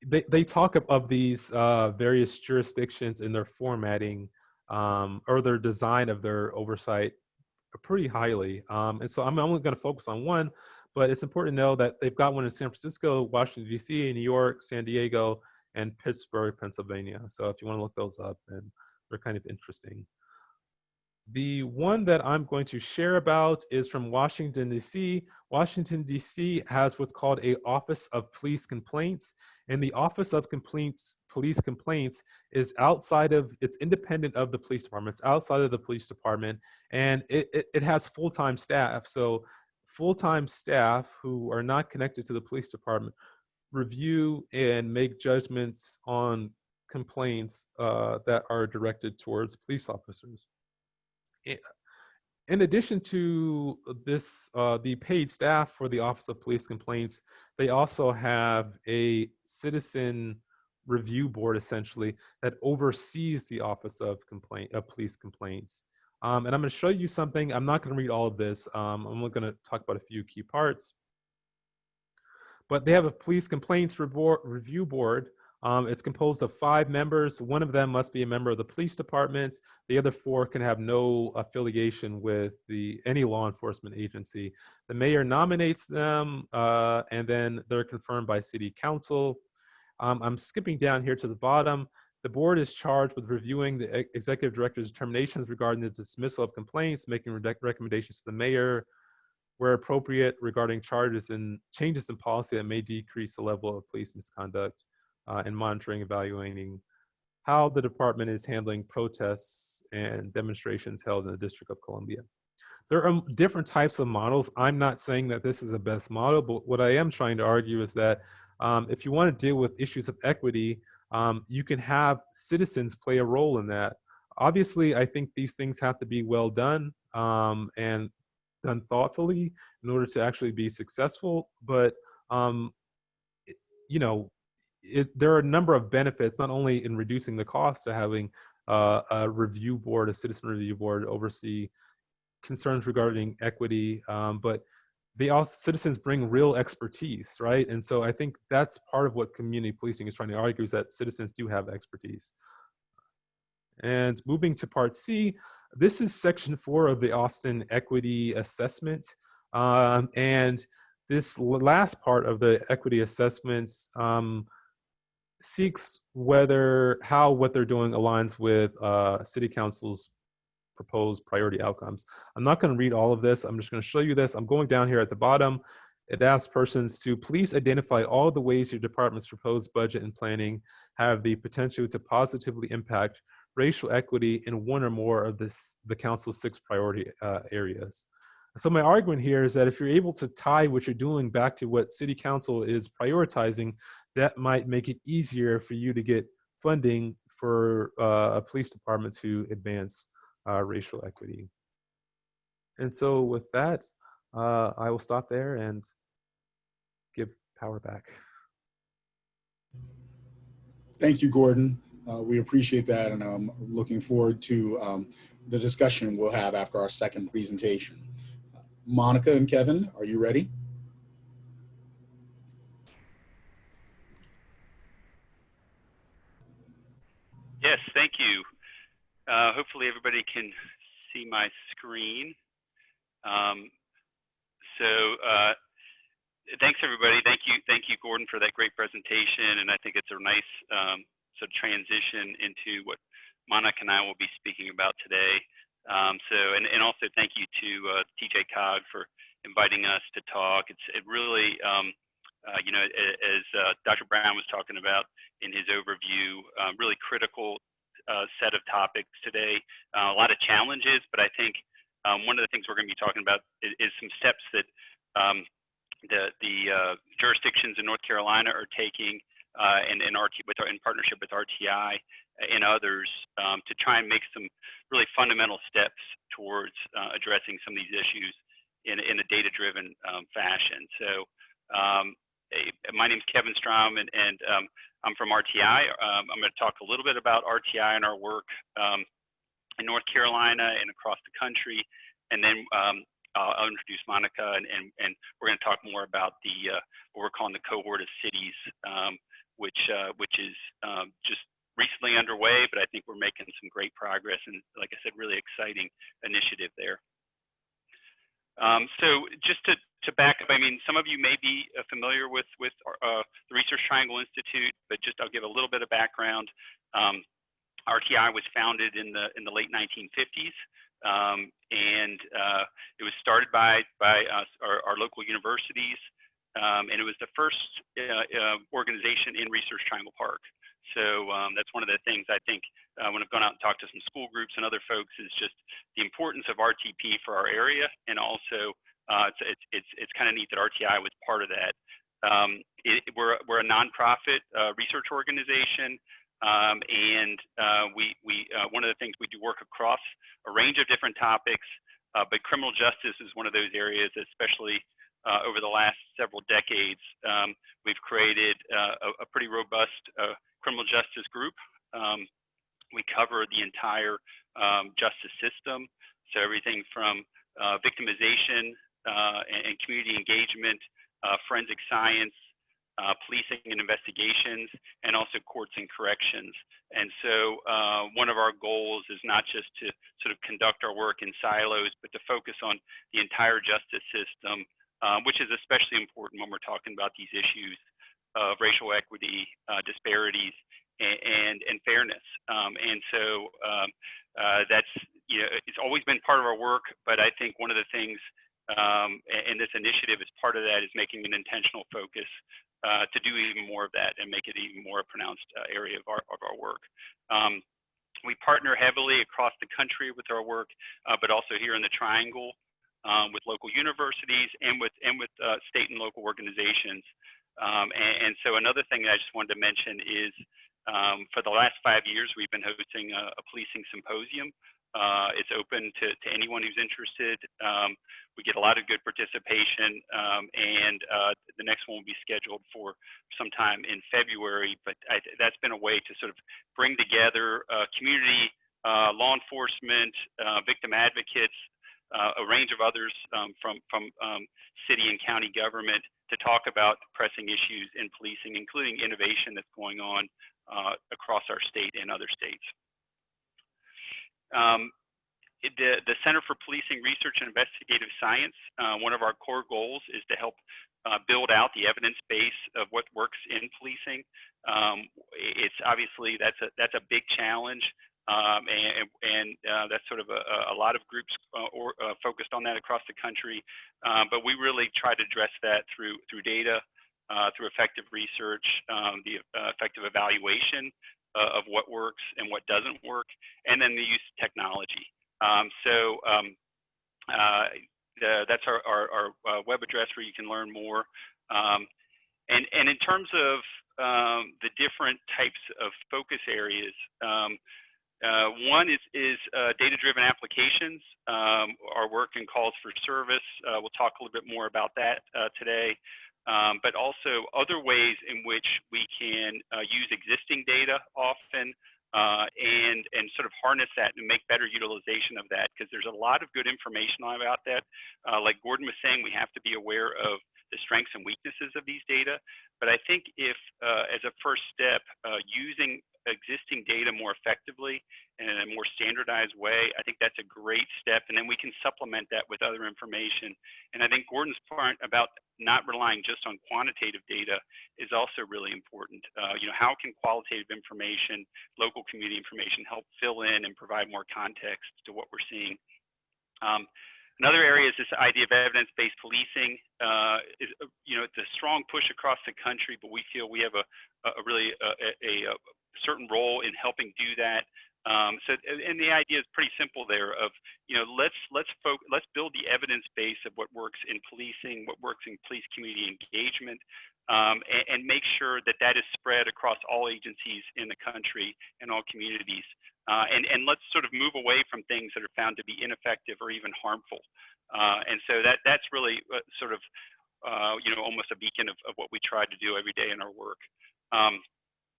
they talk of these various jurisdictions in their formatting or their design of their oversight pretty highly. And so I'm only going to focus on one, but it's important to know that they've got one in San Francisco, Washington, D.C., New York, San Diego, and Pittsburgh, Pennsylvania. So if you want to look those up, then they're kind of interesting. The one that I'm going to share about is from Washington, D.C. Washington, D.C. has what's called a Office of Police Complaints. And the Office of Police Complaints is it's independent of the police department. It's outside of the police department. And it has full-time staff. So full-time staff who are not connected to the police department review and make judgments on complaints that are directed towards police officers. In addition to this, the paid staff for the Office of Police Complaints, they also have a citizen review board, essentially, that oversees the Office of Police Complaints. And I'm going to show you something. I'm not going to read all of this. I'm only going to talk about a few key parts. But they have a Police Complaints Review Board. It's composed of 5 members. One of them must be a member of the police department. The other 4 can have no affiliation with any law enforcement agency. The mayor nominates them, and then they're confirmed by city council. I'm skipping down here to the bottom. The board is charged with reviewing the executive director's determinations regarding the dismissal of complaints, making recommendations to the mayor, where appropriate, regarding charges and changes in policy that may decrease the level of police misconduct, and monitoring, evaluating how the department is handling protests and demonstrations held in the District of Columbia. There are different types of models. I'm not saying that this is the best model, but what I am trying to argue is that if you want to deal with issues of equity, you can have citizens play a role in that. Obviously, I think these things have to be well done and done thoughtfully in order to actually be successful. But there are a number of benefits, not only in reducing the cost of having a review board, a citizen review board, oversee concerns regarding equity, but citizens bring real expertise, right? And so I think that's part of what community policing is trying to argue, is that citizens do have expertise. And moving to part C, This is section 4 of the Austin Equity Assessment. And this last part of the equity assessments seeks how what they're doing aligns with City Council's proposed priority outcomes. I'm not going to read all of this. I'm just going to show you this. I'm going down here at the bottom. It asks persons to please identify all the ways your department's proposed budget and planning have the potential to positively impact racial equity in one or more of the council's 6 priority areas. So my argument here is that if you're able to tie what you're doing back to what City Council is prioritizing, that might make it easier for you to get funding for a police department to advance racial equity. And so with that, I will stop there and give power back. Thank you, Gordon. We appreciate that, and I'm looking forward to the discussion we'll have after our second presentation. Monica and Kevin, are you ready? Yes, thank you. Hopefully everybody can see my screen. Thanks everybody. Thank you, Gordon, for that great presentation. And I think it's a nice sort of transition into what Monica and I will be speaking about today. And also thank you to TJ Cog for inviting us to talk. It really, you know, as Dr. Brown was talking about in his overview, really critical set of topics today. A lot of challenges, but I think one of the things we're going to be talking about is some steps that the jurisdictions in North Carolina are taking in partnership with RTI and others to try and make some really fundamental steps towards addressing some of these issues in a data-driven fashion. So my name is Kevin Strom, and I'm from RTI. I'm going to talk a little bit about RTI and our work in North Carolina and across the country, and then I'll introduce Monica, and we're going to talk more about what we're calling the cohort of cities, which is just recently underway, but I think we're making some great progress, and like I said, really exciting initiative there. So just to back up, I mean, some of you may be familiar with the Research Triangle Institute, but just I'll give a little bit of background. RTI was founded in the late 1950s. And it was started by our local universities, and it was the first organization in Research Triangle Park. So that's one of the things I think when I've gone out and talked to some school groups and other folks is just the importance of RTP for our area, and also it's kind of neat that RTI was part of that. We're a nonprofit research organization. And one of the things we do work across a range of different topics, but criminal justice is one of those areas, especially over the last several decades. We've created a pretty robust criminal justice group. We cover the entire justice system, so everything from victimization and community engagement, forensic science, policing and investigations, and also courts and corrections. And so one of our goals is not just to sort of conduct our work in silos, but to focus on the entire justice system, which is especially important when we're talking about these issues of racial equity, disparities, and fairness. And so that's, you know, it's always been part of our work, but I think one of the things, and this initiative as part of that, is making an intentional focus to do even more of that and make it even more pronounced area of our work. We partner heavily across the country with our work, but also here in the Triangle with local universities and with state and local organizations. And so another thing that I just wanted to mention is for the last 5 years, we've been hosting a policing symposium. It's open to anyone who's interested. We get a lot of good participation, and the next one will be scheduled for sometime in February. But that's been a way to sort of bring together community, law enforcement, victim advocates, a range of others from city and county government to talk about pressing issues in policing, including innovation that's going on across our state and other states. the Center for Policing Research and Investigative Science, one of our core goals is to help build out the evidence base of what works in policing. It's obviously that's a big challenge, and that's sort of a lot of groups focused on that across the country. But we really try to address that through data, through effective research, the effective evaluation of what works and what doesn't work, and then the use of technology. That's our web address where you can learn more. And in terms of the different types of focus areas, one is data-driven applications. Our work in calls for service. We'll talk a little bit more about that today. But also other ways in which we can use existing data often and sort of harness that and make better utilization of that, because there's a lot of good information about that. Like Gordon was saying, we have to be aware of the strengths and weaknesses of these data. But I think if, as a first step, using existing data more effectively and in a more standardized way, I think that's a great step. And then we can supplement that with other information. And I think Gordon's point about not relying just on quantitative data is also really important. How can qualitative information, local community information help fill in and provide more context to what we're seeing? Another area is this idea of evidence-based policing. It's a strong push across the country, but we feel we have a certain role in helping do that. And the idea is pretty simple there of, let's build the evidence base of what works in policing, what works in police community engagement, and make sure that that is spread across all agencies in the country and all communities. And let's sort of move away from things that are found to be ineffective or even harmful. And so that's really sort of, almost a beacon of what we try to do every day in our work.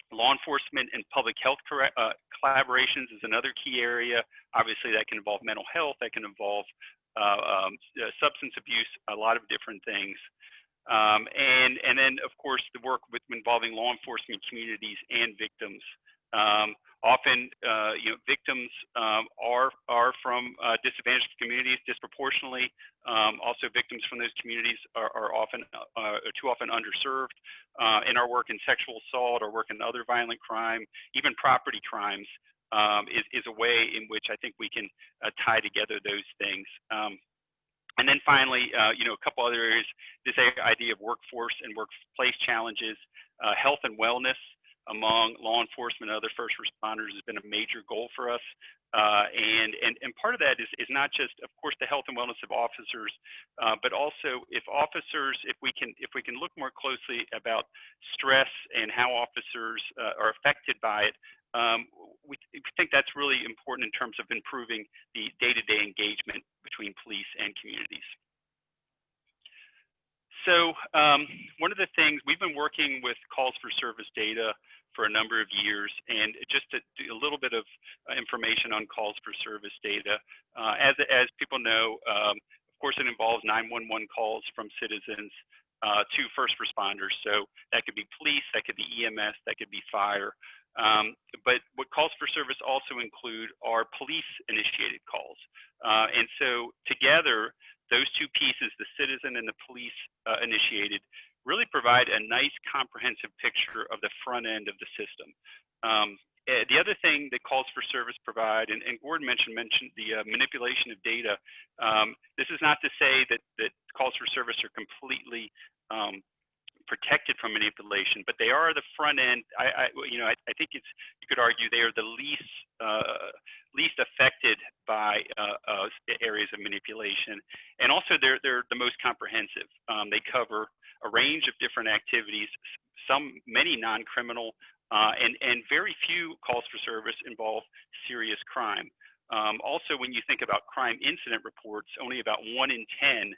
Law enforcement and public health collaborations is another key area. Obviously, that can involve mental health, that can involve substance abuse, a lot of different things. And then, of course, the work involving law enforcement communities and victims. Often, victims are from disadvantaged communities disproportionately. Also, victims from those communities are too often underserved. In our work in sexual assault, our work in other violent crime, even property crimes, is a way in which I think we can tie together those things. And then finally, a couple other areas, this idea of workforce and workplace challenges, health and wellness among law enforcement and other first responders has been a major goal for us. And part of that is not just, of course, the health and wellness of officers, but also if we can look more closely about stress and how officers are affected by it, we think that's really important in terms of improving the day-to-day engagement between police and communities. So one of the things, we've been working with calls for service data for a number of years, and just to do a little bit of information on calls for service data. As people know, of course, it involves 911 calls from citizens to first responders. So that could be police, that could be EMS, that could be fire. But what calls for service also include are police-initiated calls. And so together, those two pieces, the citizen and the police initiated, really provide a nice comprehensive picture of the front end of the system. The other thing that calls for service provide, and Gordon mentioned the manipulation of data. This is not to say that calls for service are completely protected from manipulation, but they are the front end. I think you could argue they are the least affected by areas of manipulation, and also they're the most comprehensive. They cover a range of different activities, many non-criminal, and very few calls for service involve serious crime. Also, when you think about crime incident reports, only about 1 in 10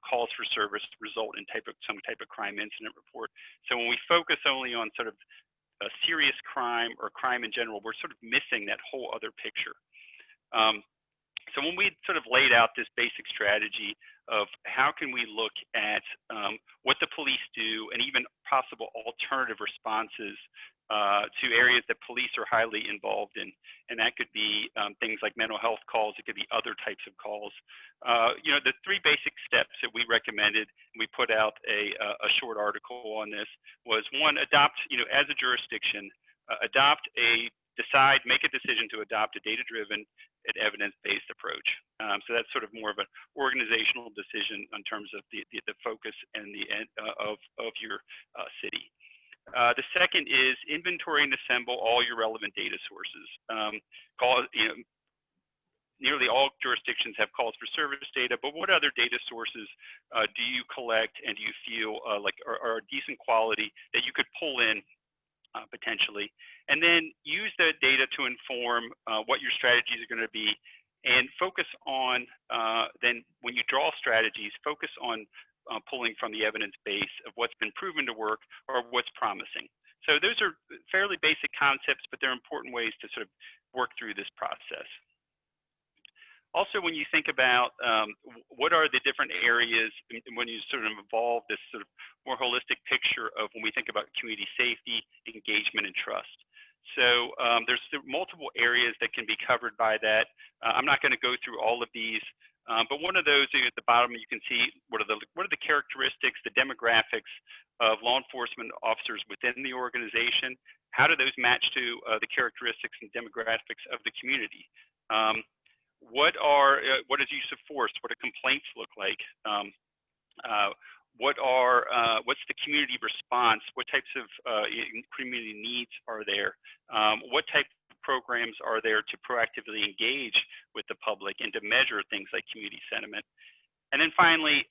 calls for service result in some type of crime incident report. So when we focus only on sort of a serious crime or crime in general, we're sort of missing that whole other picture. So when we sort of laid out this basic strategy of how can we look at what the police do and even possible alternative responses to areas that police are highly involved in. And that could be things like mental health calls. It could be other types of calls. The 3 basic steps that we recommended, we put out a short article on this, was 1, adopt, as a jurisdiction, make a decision to adopt a data-driven and evidence-based approach. So that's sort of more of an organizational decision in terms of the focus and the end of your city. The second is inventory and assemble all your relevant data sources. Nearly all jurisdictions have calls for service data, but what other data sources do you collect and do you feel like are decent quality that you could pull in potentially? And then use the data to inform what your strategies are going to be, and focus on, then when you draw strategies, focus on pulling from the evidence base of what's been proven to work or what's promising. So those are fairly basic concepts, but they're important ways to sort of work through this process. Also, when you think about what are the different areas, and when you sort of evolve this sort of more holistic picture of when we think about community safety, engagement, and trust. So there's multiple areas that can be covered by that. I'm not going to go through all of these, but one of those at the bottom, you can see what are the characteristics, the demographics of law enforcement officers within the organization. How do those match to the characteristics and demographics of the community? What is use of force? What do complaints look like? What's the community response? What types of community needs are there? What type of programs are there to proactively engage with the public and to measure things like community sentiment? And then finally,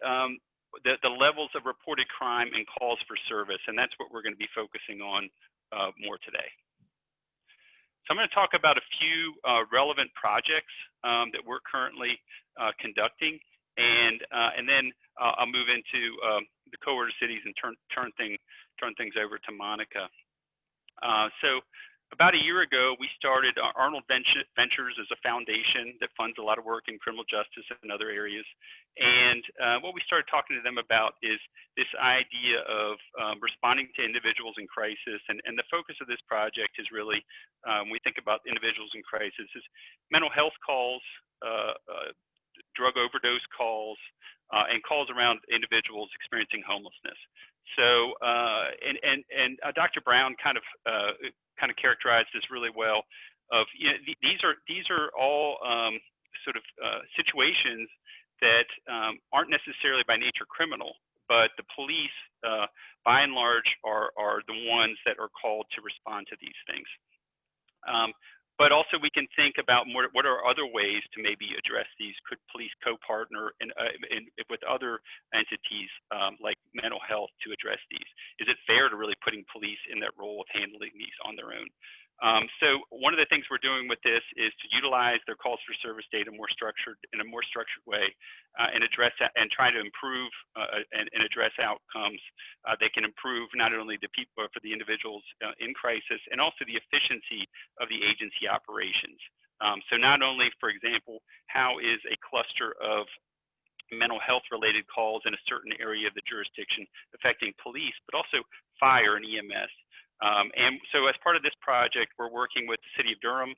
the levels of reported crime and calls for service, and that's what we're going to be focusing on more today. So I'm going to talk about a few relevant projects that we're currently conducting, and then I'll move into the co-order cities and turn things over to Monica. So about a year ago, we started Arnold Ventures as a foundation that funds a lot of work in criminal justice and other areas. And what we started talking to them about is this idea of responding to individuals in crisis. And the focus of this project is really, when we think about individuals in crisis, is mental health calls, drug overdose calls, and calls around individuals experiencing homelessness. So, Dr. Brown kind of characterized this really well. These are all sort of situations that aren't necessarily by nature criminal, but the police, by and large, are the ones that are called to respond to these things. But also we can think about what are other ways to maybe address these. Could police co-partner with other entities like mental health to address these? Is it fair to really putting police in that role of handling these on their own? So one of the things we're doing with this is to utilize their calls for service data in a more structured way, and address that and try to improve and address outcomes that can improve not only the people for the individuals in crisis, and also the efficiency of the agency operations. So not only, for example, how is a cluster of mental health related calls in a certain area of the jurisdiction affecting police, but also fire and EMS. And so as part of this project, we're working with the city of Durham,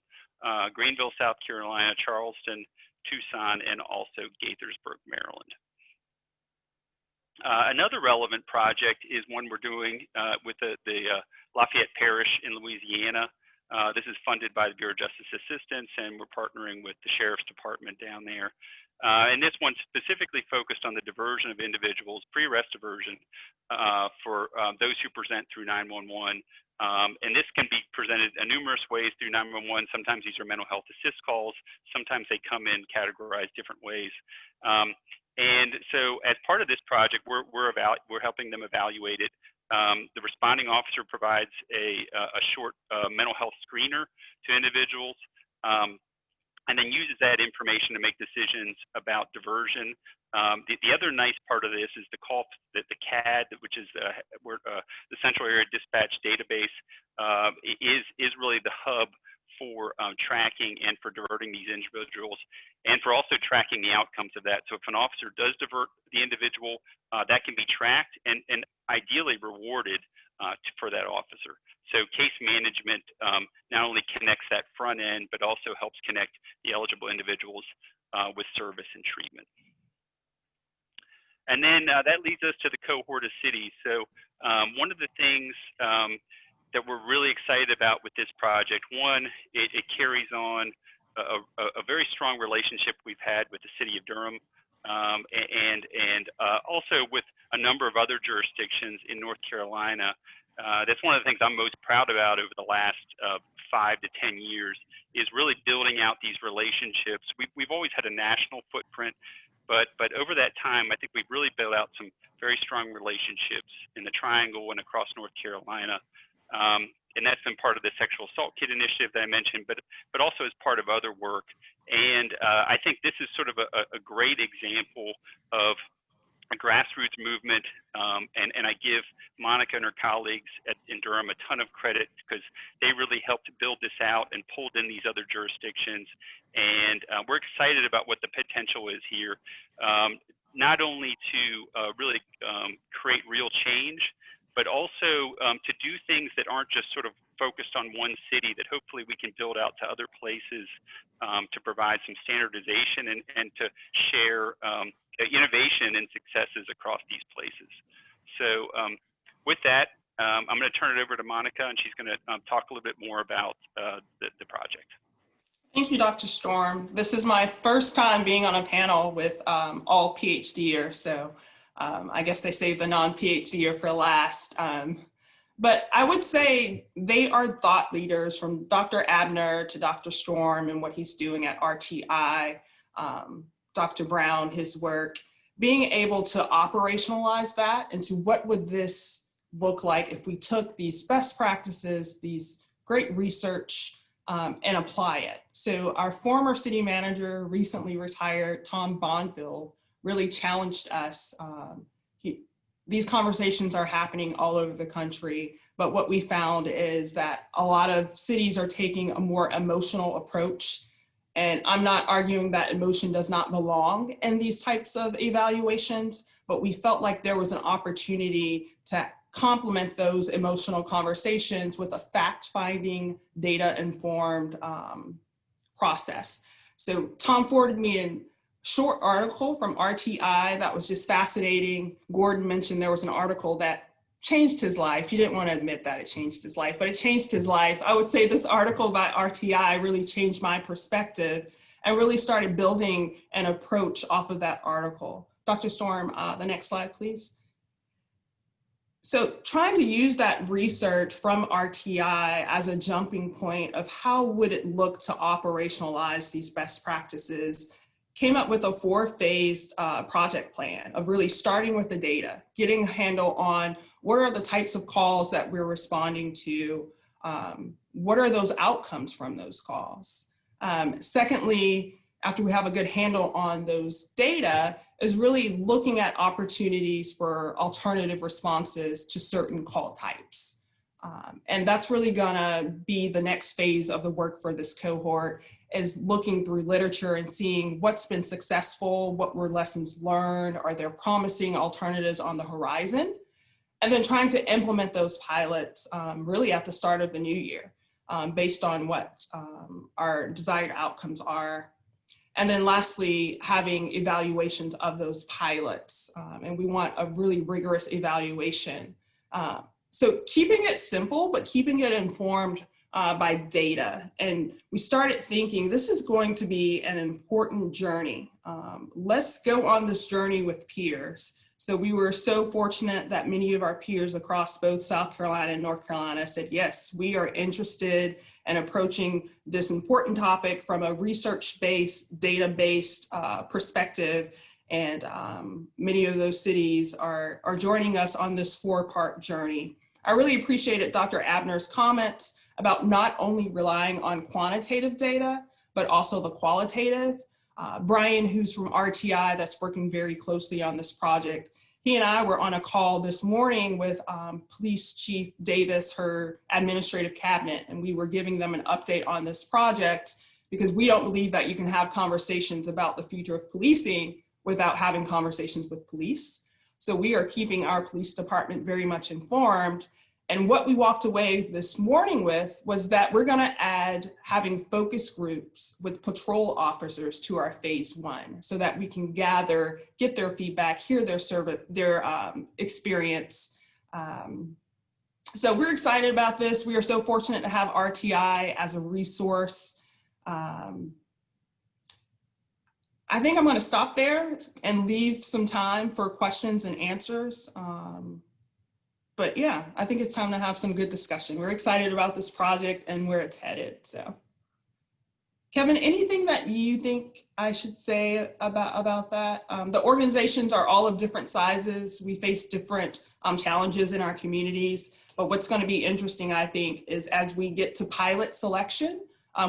Greenville, South Carolina, Charleston, Tucson, and also Gaithersburg, Maryland. Another relevant project is one we're doing with the Lafayette Parish in Louisiana. This is funded by the Bureau of Justice Assistance, and we're partnering with the Sheriff's Department down there. And this one's specifically focused on the diversion of individuals, pre-arrest diversion, for those who present through 911. And this can be presented in numerous ways through 911. Sometimes these are mental health assist calls. Sometimes they come in categorized different ways. And so as part of this project, we're helping them evaluate it. The responding officer provides a short mental health screener to individuals, and then uses that information to make decisions about diversion. The other nice part of this is the CAD, which is the Central Area Dispatch Database, is really the hub for tracking and for diverting these individuals, and for also tracking the outcomes of that. So if an officer does divert the individual, that can be tracked and ideally rewarded for that officer. So case management not only connects that front end, but also helps connect the eligible individuals with service and treatment. And then that leads us to the cohort of cities. So one of the things that we're really excited about with this project, one, it carries on a very strong relationship we've had with the city of Durham, and also with a number of other jurisdictions in North Carolina. That's one of the things I'm most proud about over the last 5 to 10 years, is really building out these relationships. We've always had a national footprint, but over that time, I think we've really built out some very strong relationships in the Triangle and across North Carolina. And that's been part of the sexual assault kit initiative that I mentioned, but also as part of other work. And I think this is sort of a great example of a grassroots movement, and I give Monica and her colleagues in Durham a ton of credit, because they really helped build this out and pulled in these other jurisdictions. And we're excited about what the potential is here, not only to really create real change, but also to do things that aren't just sort of focused on one city, that hopefully we can build out to other places to provide some standardization and to share innovation and successes across these places. So with that, I'm going to turn it over to Monica, and she's going to talk a little bit more about the project. Thank you, Dr. Storm. This is my first time being on a panel with all PhDers, so I guess they save the non-PhDer for last. But I would say they are thought leaders, from Dr. Abner to Dr. Storm and what he's doing at RTI, Dr. Brown, his work, being able to operationalize that into what would this look like if we took these best practices, these great research, and apply it. So our former city manager, recently retired, Tom Bonfield, really challenged us. These conversations are happening all over the country, but what we found is that a lot of cities are taking a more emotional approach. And I'm not arguing that emotion does not belong in these types of evaluations, but we felt like there was an opportunity to complement those emotional conversations with a fact-finding, data-informed process. So Tom forwarded me a short article from RTI that was just fascinating. Gordon mentioned there was an article that changed his life. He didn't want to admit that it changed his life, but it changed his life. I would say this article by RTI really changed my perspective and really started building an approach off of that article. Dr. Storm, the next slide, please. So trying to use that research from RTI as a jumping point of how would it look to operationalize these best practices, came up with a 4-phased project plan of really starting with the data, getting a handle on what are the types of calls that we're responding to, what are those outcomes from those calls. Secondly, after we have a good handle on those data, is really looking at opportunities for alternative responses to certain call types. And that's really gonna be the next phase of the work for this cohort, is looking through literature and seeing what's been successful, what were lessons learned, are there promising alternatives on the horizon? And then trying to implement those pilots really at the start of the new year, based on what our desired outcomes are. And then lastly, having evaluations of those pilots. And we want a really rigorous evaluation. So keeping it simple, but keeping it informed by data. And we started thinking this is going to be an important journey. Let's go on this journey with peers. So we were so fortunate that many of our peers across both South Carolina and North Carolina said, yes, we are interested in approaching this important topic from a research-based, data-based perspective. And many of those cities are joining us on this 4-part journey. I really appreciated Dr. Abner's comments about not only relying on quantitative data, but also the qualitative. Brian, who's from RTI, that's working very closely on this project, he and I were on a call this morning with Police Chief Davis, her administrative cabinet, and we were giving them an update on this project, because we don't believe that you can have conversations about the future of policing without having conversations with police. So we are keeping our police department very much informed. And what we walked away this morning with was that we're gonna add having focus groups with patrol officers to our phase 1 so that we can gather, get their feedback, hear their experience. So we're excited about this. We are so fortunate to have RTI as a resource. I think I'm going to stop there and leave some time for questions and answers. But yeah, I think it's time to have some good discussion. We're excited about this project and where it's headed. So, Kevin, anything that you think I should say about that? The organizations are all of different sizes. We face different challenges in our communities. But what's going to be interesting, I think, is as we get to pilot selection,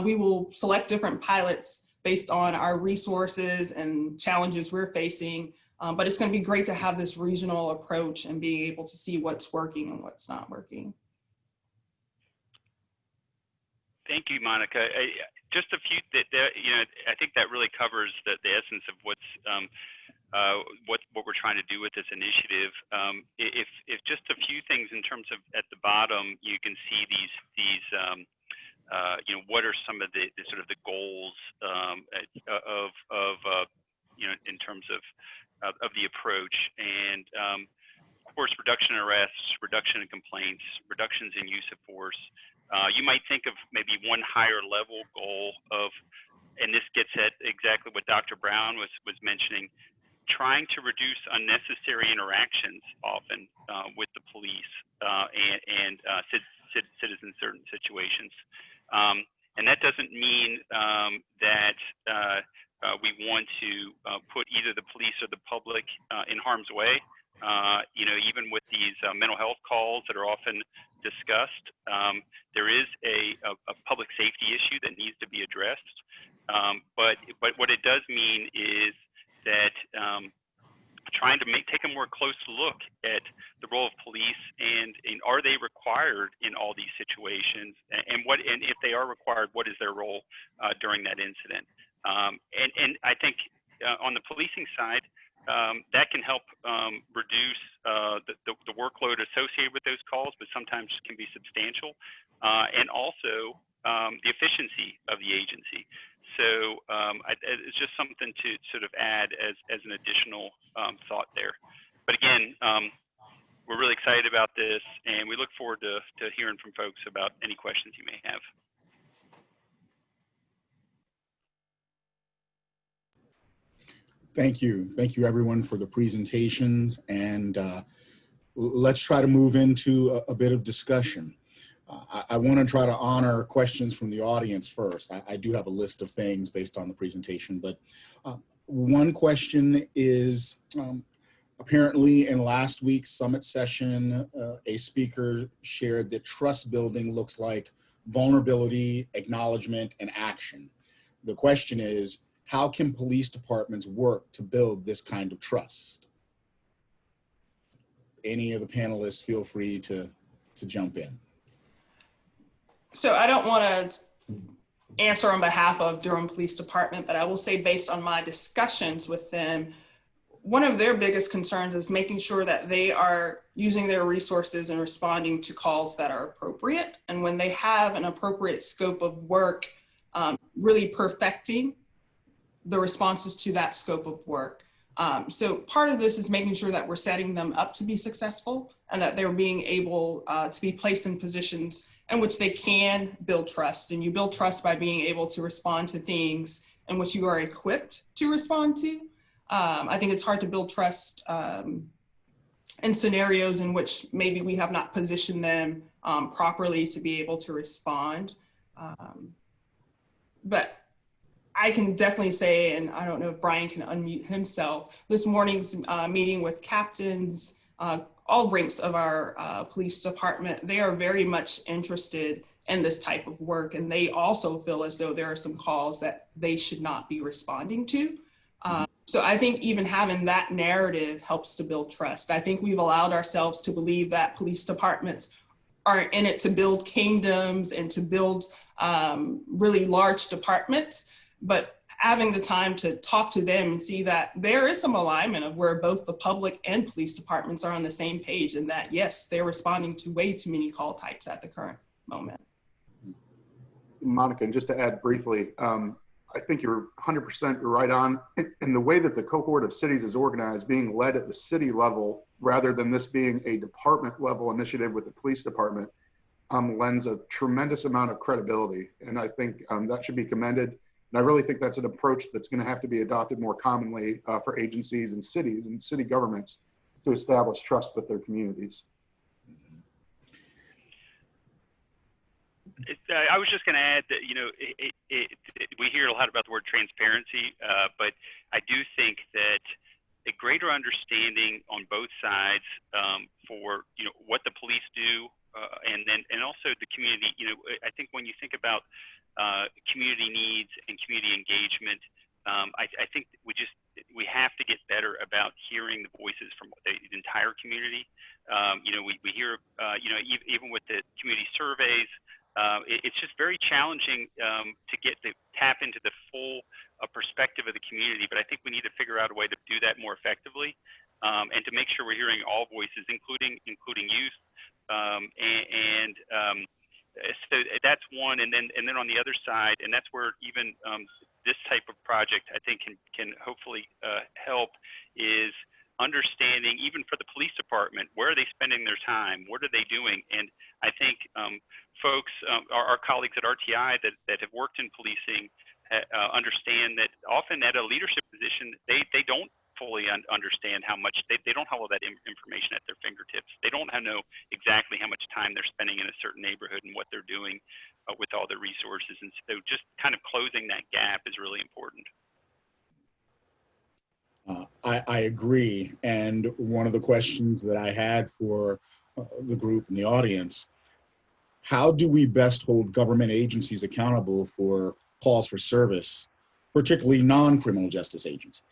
we will select different pilots based on our resources and challenges we're facing. But it's going to be great to have this regional approach and being able to see what's working and what's not working. Thank you, Monica. Just a few, I think that really covers the essence of what we're trying to do with this initiative. If just a few things in terms of at the bottom, you can see these what are some of the sort of the goals in terms of the approach, and of course, reduction in arrests, reduction in complaints, reductions in use of force. You might think of maybe one higher level goal of, and this gets at exactly what Dr. Brown was mentioning, trying to reduce unnecessary interactions often with the police and citizens in certain situations. And that doesn't mean that we want to put either the police or the public in harm's way. Even with these mental health calls that are often discussed, there is a public safety issue that needs to be addressed. But what it does mean is that trying to take a more close look at the role of police and are they required in all these situations, and if they are required, what is their role during that incident? And I think on the policing side, that can help reduce the workload associated with those calls, but sometimes can be substantial, and also the efficiency of the agency. So it's just something to sort of add as an additional thought there. But again, we're really excited about this, and we look forward to hearing from folks about any questions you may have. Thank you. Thank you, everyone, for the presentations. And let's try to move into a bit of discussion. I want to try to honor questions from the audience first. I do have a list of things based on the presentation, but one question is, apparently in last week's summit session, a speaker shared that trust building looks like vulnerability, acknowledgement, and action. The question is, how can police departments work to build this kind of trust? Any of the panelists, feel free to jump in. So I don't want to answer on behalf of Durham Police Department, but I will say based on my discussions with them, one of their biggest concerns is making sure that they are using their resources and responding to calls that are appropriate. And when they have an appropriate scope of work, really perfecting the responses to that scope of work. So part of this is making sure that we're setting them up to be successful and that they're being able to be placed in positions in which they can build trust. And you build trust by being able to respond to things in which you are equipped to respond to. I think it's hard to build trust in scenarios in which maybe we have not positioned them properly to be able to respond. But I can definitely say, and I don't know if Brian can unmute himself, this morning's meeting with captains, all ranks of our police department, they are very much interested in this type of work. And they also feel as though there are some calls that they should not be responding to. So I think even having that narrative helps to build trust. I think we've allowed ourselves to believe that police departments are in it to build kingdoms and to build really large departments. But having the time to talk to them and see that there is some alignment of where both the public and police departments are on the same page, and that, yes, they're responding to way too many call types at the current moment. Monica, and just to add briefly, I think you're 100% right on. In the way that the cohort of cities is organized, being led at the city level, rather than this being a department level initiative with the police department, lends a tremendous amount of credibility. And I think that should be commended. And I really think that's an approach that's going to have to be adopted more commonly for agencies and cities and city governments to establish trust with their communities. I was just going to add that, you know, we hear a lot about the word transparency, but I do think that a greater understanding on both sides for, you know, what the police do and also the community. You know, I think when you think about community needs and community engagement, I think we have to get better about hearing the voices from the entire community. You know, we hear, you know, even with the community surveys, it's just very challenging to tap into the full perspective of the community. But I think we need to figure out a way to do that more effectively, and to make sure we're hearing all voices, including youth. So that's one. And then on the other side, and that's where even this type of project I think can hopefully help, is understanding, even for the police department, where are they spending their time? What are they doing? And I think folks, our colleagues at RTI that have worked in policing understand that often at a leadership position, they don't fully understand how much, they don't have all that information at their fingertips. They don't know exactly how much time they're spending in a certain neighborhood and what they're doing with all their resources. And so just kind of closing that gap is really important. I agree. And one of the questions that I had for the group and the audience, how do we best hold government agencies accountable for calls for service, particularly non-criminal justice agencies?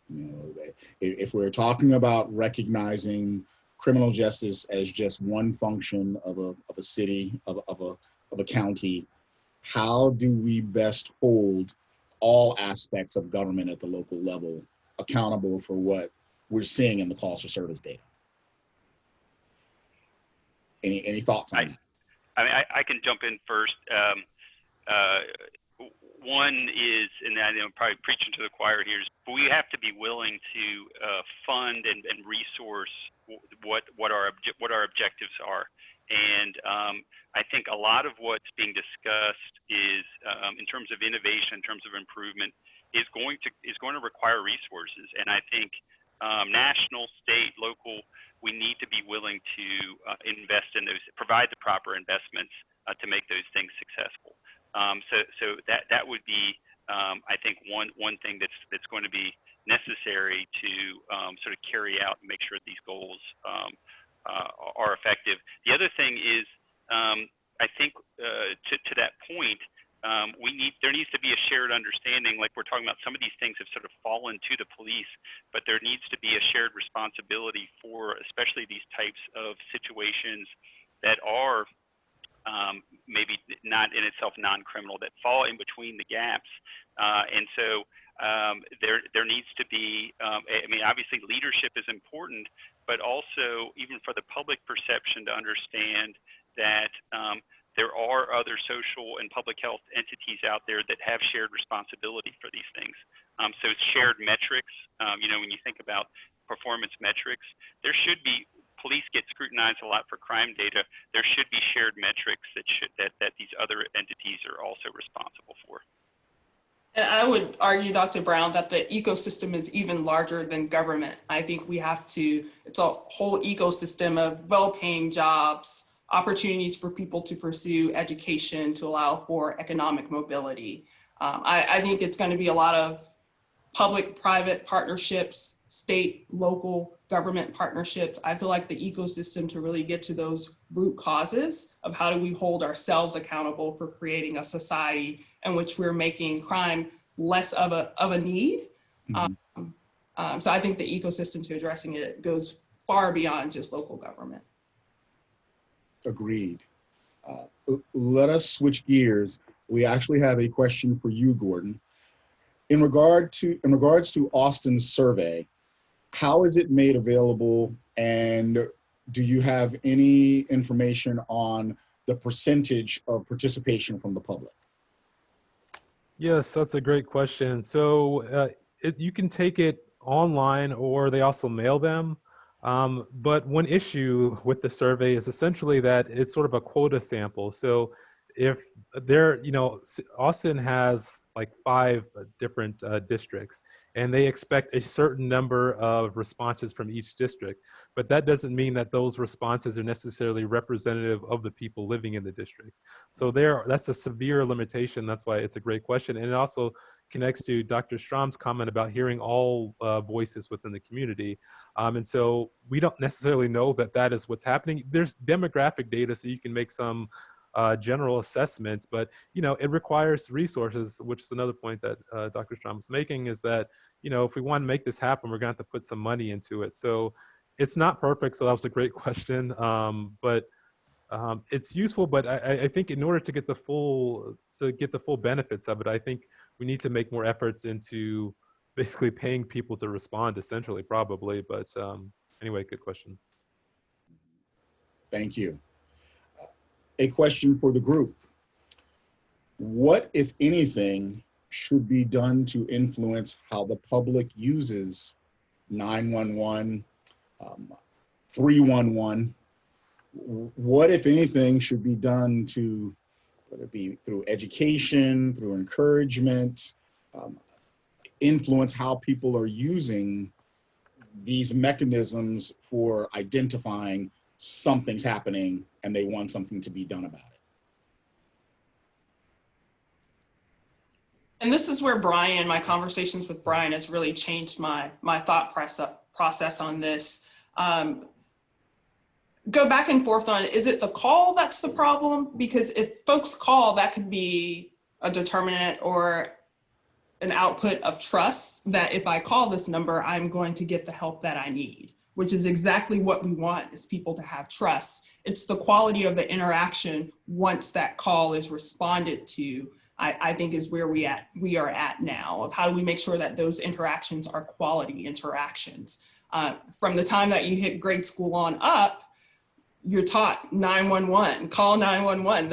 You know, if we're talking about recognizing criminal justice as just one function of a city, of a county, how do we best hold all aspects of government at the local level accountable for what we're seeing in the calls for service data? Any thoughts on that? I mean, I can jump in first. One is, and I'm probably preaching to the choir here, is we have to be willing to fund and resource what our objectives are. And I think a lot of what's being discussed is, in terms of innovation, in terms of improvement, is going to require resources. And I think national, state, local, we need to be willing to invest in those, provide the proper investments to make those things successful. So that would be, I think, one thing that's going to be necessary to sort of carry out and make sure these goals are effective. The other thing is, I think to that point, there needs to be a shared understanding. Like we're talking about, some of these things have sort of fallen to the police, but there needs to be a shared responsibility for especially these types of situations that are maybe not in itself non-criminal, that fall in between the gaps. And so there needs to be, I mean, obviously leadership is important, but also even for the public perception to understand that there are other social and public health entities out there that have shared responsibility for these things. So shared metrics, you know, when you think about performance metrics, there should be, police get scrutinized a lot for crime data. There should be shared metrics that these other entities are also responsible for. And I would argue, Dr. Brown, that the ecosystem is even larger than government. I think we have to, it's a whole ecosystem of well-paying jobs, opportunities for people to pursue education, to allow for economic mobility. I think it's going to be a lot of public-private partnerships, state, local government partnerships. I feel like the ecosystem to really get to those root causes of how do we hold ourselves accountable for creating a society in which we're making crime less of a need. Mm-hmm. So I think the ecosystem to addressing it goes far beyond just local government. Agreed. Let us switch gears. We actually have a question for you, Gordon. In regards to Austin's survey, how is it made available, and do you have any information on the percentage of participation from the public? Yes, that's a great question. So you can take it online, or they also mail them. But one issue with the survey is essentially that it's sort of a quota sample. So if Austin has like 5 different districts, and they expect a certain number of responses from each district. But that doesn't mean that those responses are necessarily representative of the people living in the district. So that's a severe limitation. That's why it's a great question. And it also connects to Dr. Strom's comment about hearing all voices within the community. And so we don't necessarily know that that is what's happening. There's demographic data, so you can make some general assessments, but it requires resources, which is another point that Dr. Strom was making, is that if we want to make this happen, we're going to have to put some money into it. So it's not perfect. So that was a great question, but it's useful. But I think in order to get the full benefits of it, I think we need to make more efforts into basically paying people to respond, essentially, probably. But anyway, good question. Thank you. A question for the group. What, if anything, should be done to influence how the public uses 911, 311? What, if anything, should be done to, whether it be through education, through encouragement, influence how people are using these mechanisms for identifying something's happening and they want something to be done about it? And this is where my conversations with Brian has really changed my thought process on this. Go back and forth on, is it the call that's the problem? Because if folks call, that could be a determinant or an output of trust, that if I call this number, I'm going to get the help that I need, which is exactly what we want, is people to have trust. It's the quality of the interaction once that call is responded to, I think is where we are at now, of how do we make sure that those interactions are quality interactions. From the time that you hit grade school on up, you're taught 911, call 911,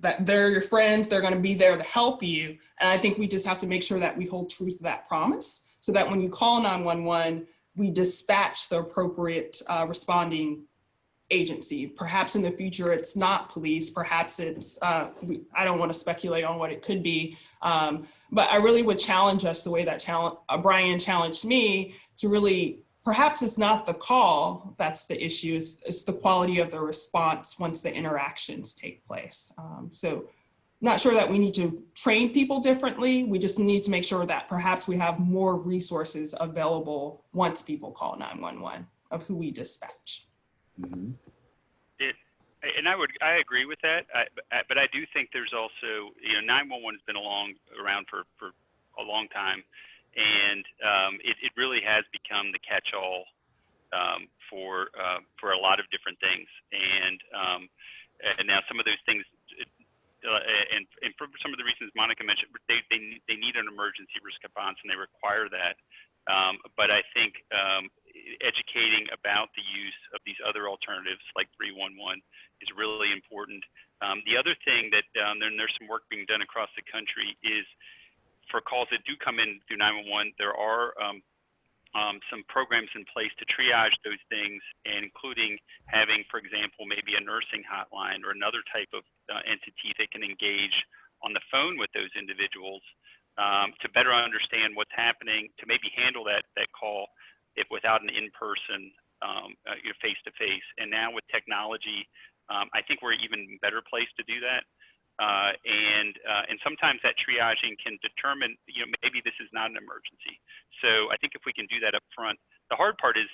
that they're your friends, they're gonna be there to help you. And I think we just have to make sure that we hold true to that promise, so that when you call 911, we dispatch the appropriate responding agency. Perhaps in the future, it's not police, perhaps it's, I don't wanna speculate on what it could be, but I really would challenge us the way that Brian challenged me to really, perhaps it's not the call that's the issue, it's the quality of the response once the interactions take place. So not sure that we need to train people differently. We just need to make sure that perhaps we have more resources available once people call 911 of who we dispatch. Mm-hmm. And I agree with that, but I do think there's also, 911 has been around for a long time, and it really has become the catch-all for a lot of different things. And now some of those things, and for some of the reasons Monica mentioned, they need an emergency response, and they require that. But I think educating about the use of these other alternatives like 311 is really important. The other thing that there's some work being done across the country is, for calls that do come in through 911, there are some programs in place to triage those things, and including having, for example, maybe a nursing hotline or another type of entity that can engage on the phone with those individuals to better understand what's happening, to maybe handle that call without an in-person face-to-face. And now with technology, I think we're even better placed to do that. And sometimes that triaging can determine, maybe this is not an emergency. So I think if we can do that up front, the hard part is,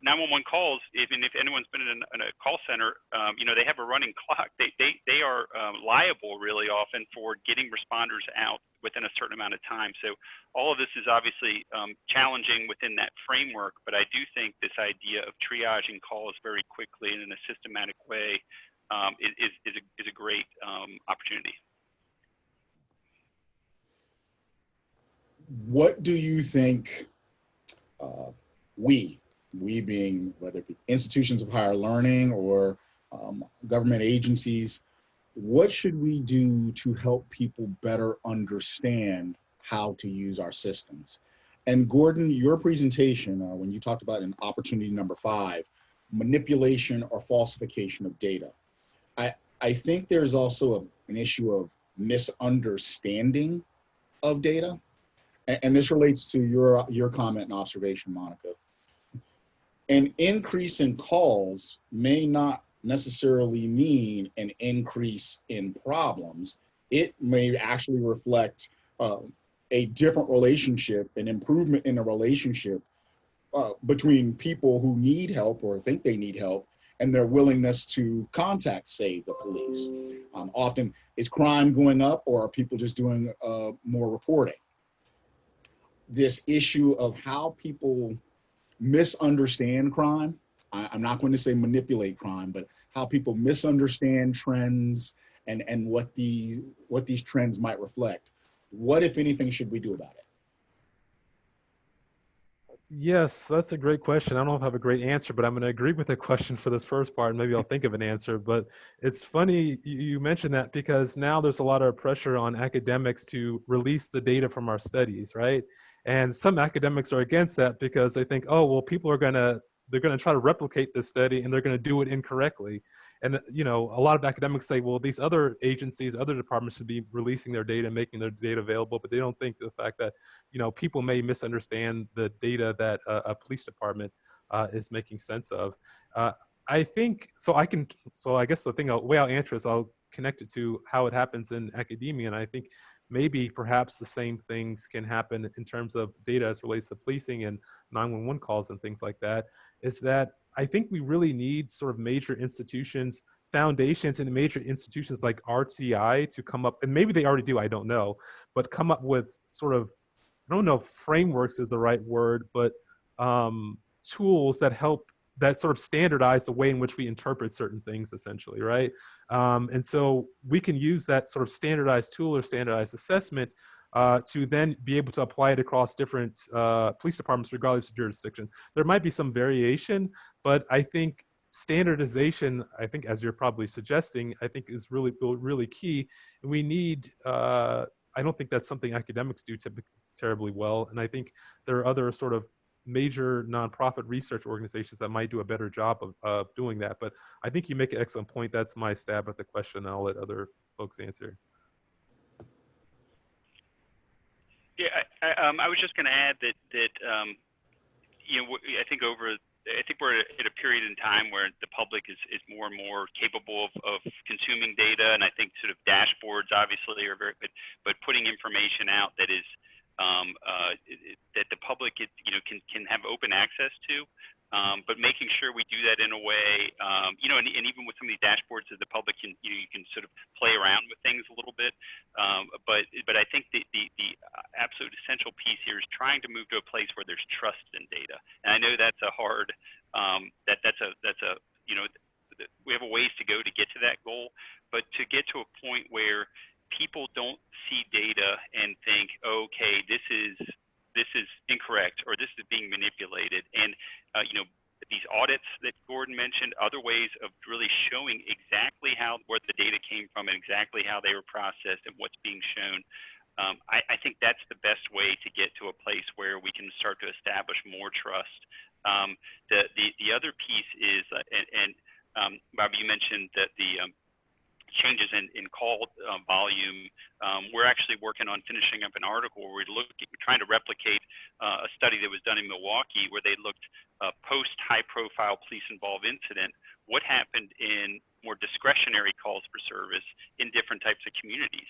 911 calls, even if anyone's been in a call center, they have a running clock. They are liable really often for getting responders out within a certain amount of time. So all of this is obviously challenging within that framework, but I do think this idea of triaging calls very quickly and in a systematic way is a great opportunity. what do you think we being, whether it be institutions of higher learning or government agencies, what should we do to help people better understand how to use our systems? And Gordon, your presentation, when you talked about in opportunity number 5, manipulation or falsification of data, I think there's also an issue of misunderstanding of data. And this relates to your comment and observation, Monica. An increase in calls may not necessarily mean an increase in problems. It may actually reflect a different relationship, an improvement in a relationship between people who need help or think they need help and their willingness to contact, say, the police. Often, is crime going up, or are people just doing more reporting? This issue of how people misunderstand crime, I'm not going to say manipulate crime, but how people misunderstand trends and what these trends might reflect. What, if anything, should we do about it? Yes, that's a great question. I don't know if I have a great answer, but I'm going to agree with the question for this first part, and maybe I'll think of an answer. But it's funny you mentioned that, because now there's a lot of pressure on academics to release the data from our studies, right? And some academics are against that because they think, oh, well, people are they're going to try to replicate this study and they're going to do it incorrectly. And, you know, a lot of academics say, well, these other agencies, other departments should be releasing their data, making their data available, but they don't think the fact that, you know, people may misunderstand the data that a police department is making sense of. I think, so I guess the way I'll answer is I'll connect it to how it happens in academia. And I think maybe perhaps the same things can happen in terms of data as relates to policing and 911 calls and things like that, is that I think we really need sort of major institutions, foundations and major institutions like RTI to come up, and maybe they already do, I don't know, but come up with sort of, I don't know if frameworks is the right word, but tools that help, that sort of standardize the way in which we interpret certain things, essentially, right? And so we can use that sort of standardized tool or standardized assessment to then be able to apply it across different police departments, regardless of jurisdiction. There might be some variation, but I think standardization, I think, as you're probably suggesting, I think is really key. And we need, I don't think that's something academics do terribly well. And I think there are other sort of major nonprofit research organizations that might do a better job of doing that. But I think you make an excellent point. That's my stab at the question. I'll let other folks answer. Yeah, I was just going to add that you know, I think we're at a period in time where the public is more and more capable of consuming data, and I think sort of dashboards obviously are very, but putting information out that is that the public can have open access to, but making sure we do that in a way, you know, and even with some of these dashboards that the public can, you can sort of play around with things a little bit, but I think the absolute essential piece here is trying to move to a place where there's trust in data, and I know that's a hard, that's a you know, we have a ways to go to get to that goal, but to get to a point where people don't see data and think, okay, this is incorrect, or this is being manipulated. And you know, these audits that Gordon mentioned, other ways of really showing exactly where the data came from and exactly how they were processed and what's being shown. I think that's the best way to get to a place where we can start to establish more trust. The other piece is, Bob, you mentioned that the changes in call volume. We're actually working on finishing up an article where we're trying to replicate a study that was done in Milwaukee, where they looked post high-profile police-involved incident, what happened in more discretionary calls for service in different types of communities.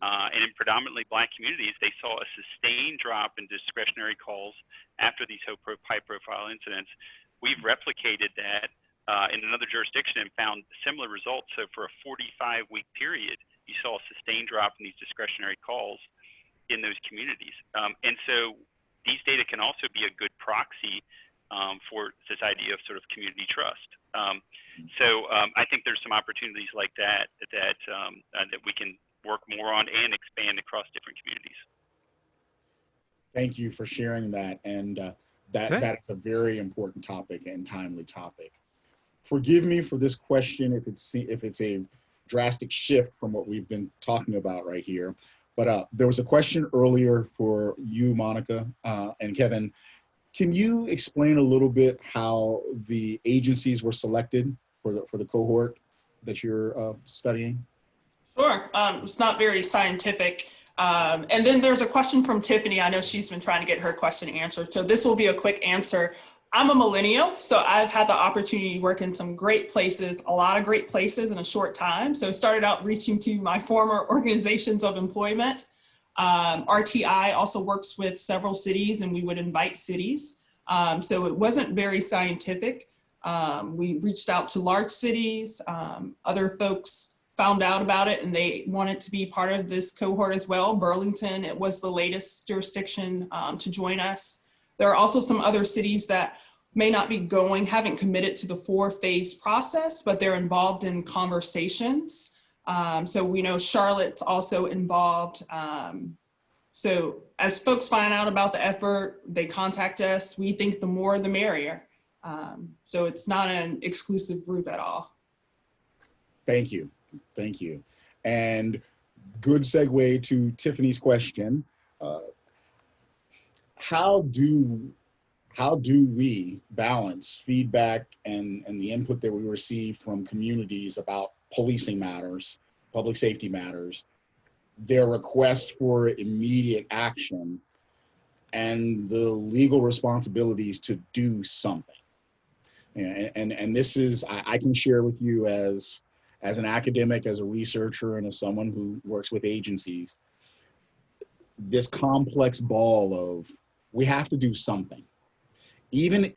And in predominantly Black communities, they saw a sustained drop in discretionary calls after these high-profile incidents. We've replicated that in another jurisdiction and found similar results. So for a 45-week period, you saw a sustained drop in these discretionary calls in those communities. And so these data can also be a good proxy for this idea of sort of community trust. So I think there's some opportunities like that we can work more on and expand across different communities. Thank you for sharing that. And that is a very important topic and timely topic. Forgive me for this question if it's a drastic shift from what we've been talking about right here. But there was a question earlier for you, Monica, and Kevin. Can you explain a little bit how the agencies were selected for the cohort that you're studying? Sure. It's not very scientific. And then there's a question from Tiffany. I know she's been trying to get her question answered. So this will be a quick answer. I'm a millennial, so I've had the opportunity to work in some great places, a lot of great places in a short time. So started out reaching to my former organizations of employment. RTI also works with several cities, and we would invite cities. So it wasn't very scientific. We reached out to large cities. Other folks found out about it and they wanted to be part of this cohort as well. Burlington, it was the latest jurisdiction to join us. There are also some other cities that may not be haven't committed to the 4-phase process, but they're involved in conversations. So we know Charlotte's also involved. So as folks find out about the effort, they contact us. We think the more the merrier. So it's not an exclusive group at all. Thank you. Thank you. And good segue to Tiffany's question. How do we balance feedback and the input that we receive from communities about policing matters, public safety matters, their request for immediate action, and the legal responsibilities to do something? And this is, I can share with you as an academic, as a researcher, and as someone who works with agencies, this complex ball of, we have to do something. Even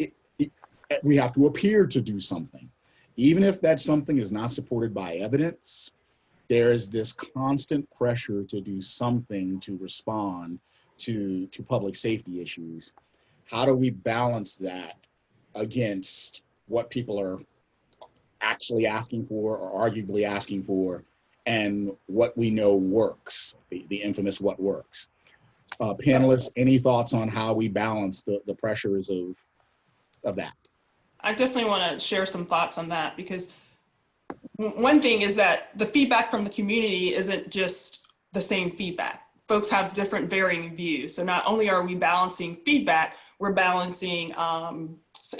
we have to appear to do something. Even if that something is not supported by evidence, there is this constant pressure to do something to respond to public safety issues. How do we balance that against what people are actually asking for or arguably asking for, and what we know works, the infamous what works? Panelists, any thoughts on how we balance the pressures of that? I definitely want to share some thoughts on that, because one thing is that the feedback from the community isn't just the same feedback. Folks have different varying views. So not only are we balancing feedback, we're balancing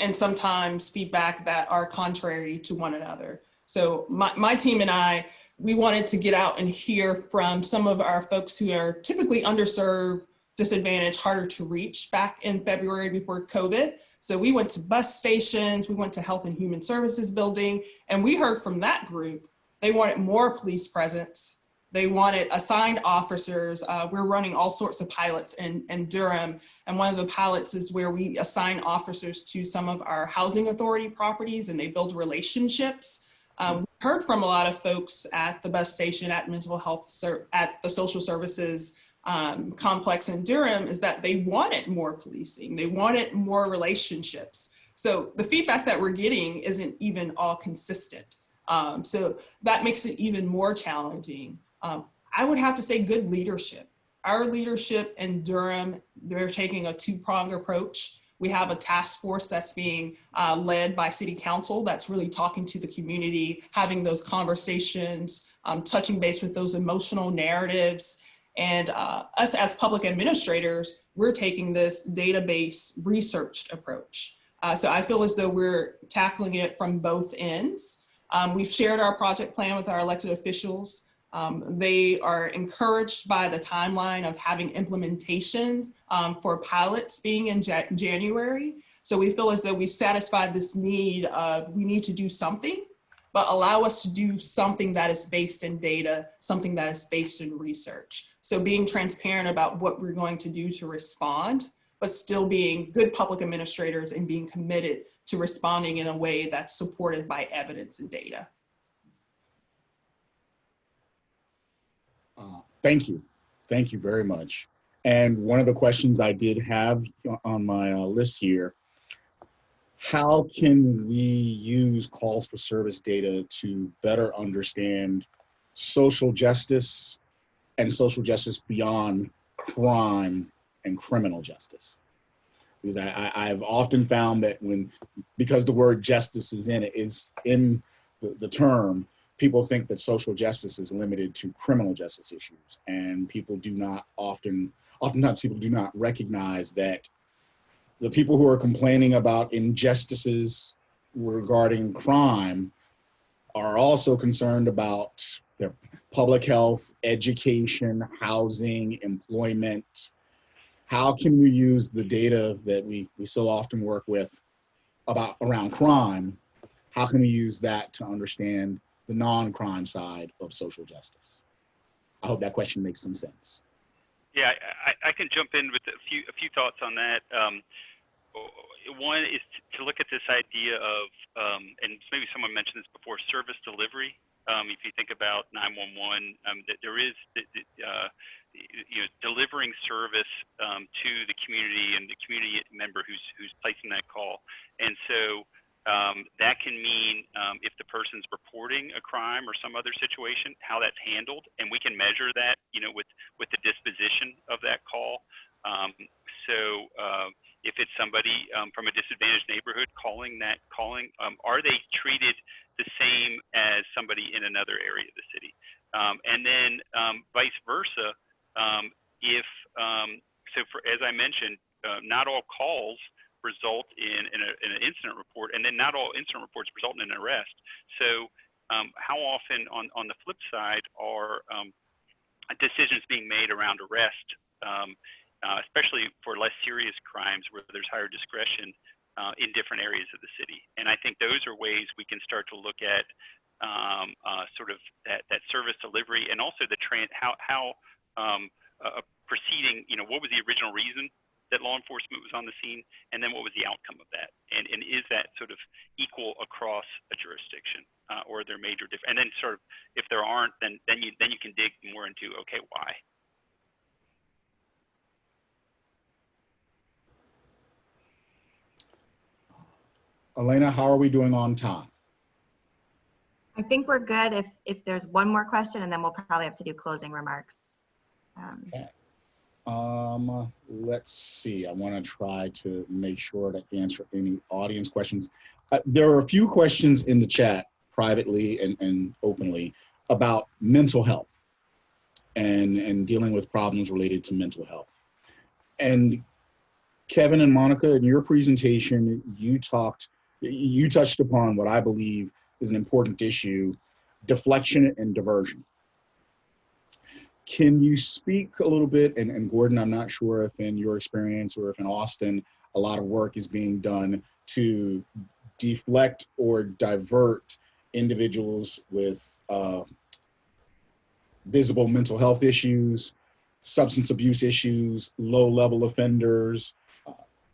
and sometimes feedback that are contrary to one another. So my team and I, we wanted to get out and hear from some of our folks who are typically underserved, disadvantaged, harder to reach back in February before COVID. So we went to bus stations, we went to Health and Human Services building, and we heard from that group. They wanted more police presence. They wanted assigned officers. We're running all sorts of pilots in Durham. And one of the pilots is where we assign officers to some of our housing authority properties and they build relationships. We heard from a lot of folks at the bus station, at mental health, at the social services complex in Durham, is that they wanted more policing. They wanted more relationships. So the feedback that we're getting isn't even all consistent. So that makes it even more challenging. I would have to say good leadership. Our leadership in Durham, they're taking a two-pronged approach. We have a task force that's being led by City Council that's really talking to the community, having those conversations, touching base with those emotional narratives. And us as public administrators, we're taking this database researched approach. So I feel as though we're tackling it from both ends. We've shared our project plan with our elected officials. They are encouraged by the timeline of having implementation for pilots being in January. So we feel as though we've satisfied this need of, we need to do something, but allow us to do something that is based in data, something that is based in research. So being transparent about what we're going to do to respond, but still being good public administrators and being committed to responding in a way that's supported by evidence and data. Thank you. Thank you very much. And one of the questions I did have on my list here, how can we use calls for service data to better understand social justice and social justice beyond crime and criminal justice. Because I've often found that because the word justice is in the term, people think that social justice is limited to criminal justice issues, and people do not oftentimes people do not recognize that the people who are complaining about injustices regarding crime are also concerned about their public health, education, housing, employment. How can we use the data that we so often work with around crime? How can we use that to understand the non-crime side of social justice? I hope that question makes some sense. Yeah, I can jump in with a few thoughts on that. One is to look at this idea of, and maybe someone mentioned this before, service delivery. If you think about 911, that there is, delivering service to the community and the community member who's placing that call. And so that can mean if the person's reporting a crime or some other situation, how that's handled, and we can measure that, with the disposition of that call. If it's somebody from a disadvantaged neighborhood calling, are they treated the same as somebody in another area of the city? And then vice versa, as I mentioned, not all calls result in an incident report, and then not all incident reports result in an arrest. So how often on the flip side are decisions being made around arrest, especially for less serious crimes where there's higher discretion in different areas of the city? And I think those are ways we can start to look at sort of that service delivery, and also how proceeding, what was the original reason that law enforcement was on the scene, and then what was the outcome of that, and is that sort of equal across a jurisdiction, or are there major different? And then sort of, if there aren't, then you can dig more into, okay, why? Elena, how are we doing on time? I think we're good if there's one more question, and then we'll probably have to do closing remarks. Okay. Let's see. I want to try to make sure to answer any audience questions. There are a few questions in the chat privately and openly about mental health and dealing with problems related to mental health. And Kevin and Monica, in your presentation, you touched upon what I believe is an important issue: deflection and diversion. Can you speak a little bit, and Gordon, I'm not sure if in your experience or if in Austin, a lot of work is being done to deflect or divert individuals with visible mental health issues, substance abuse issues, low-level offenders,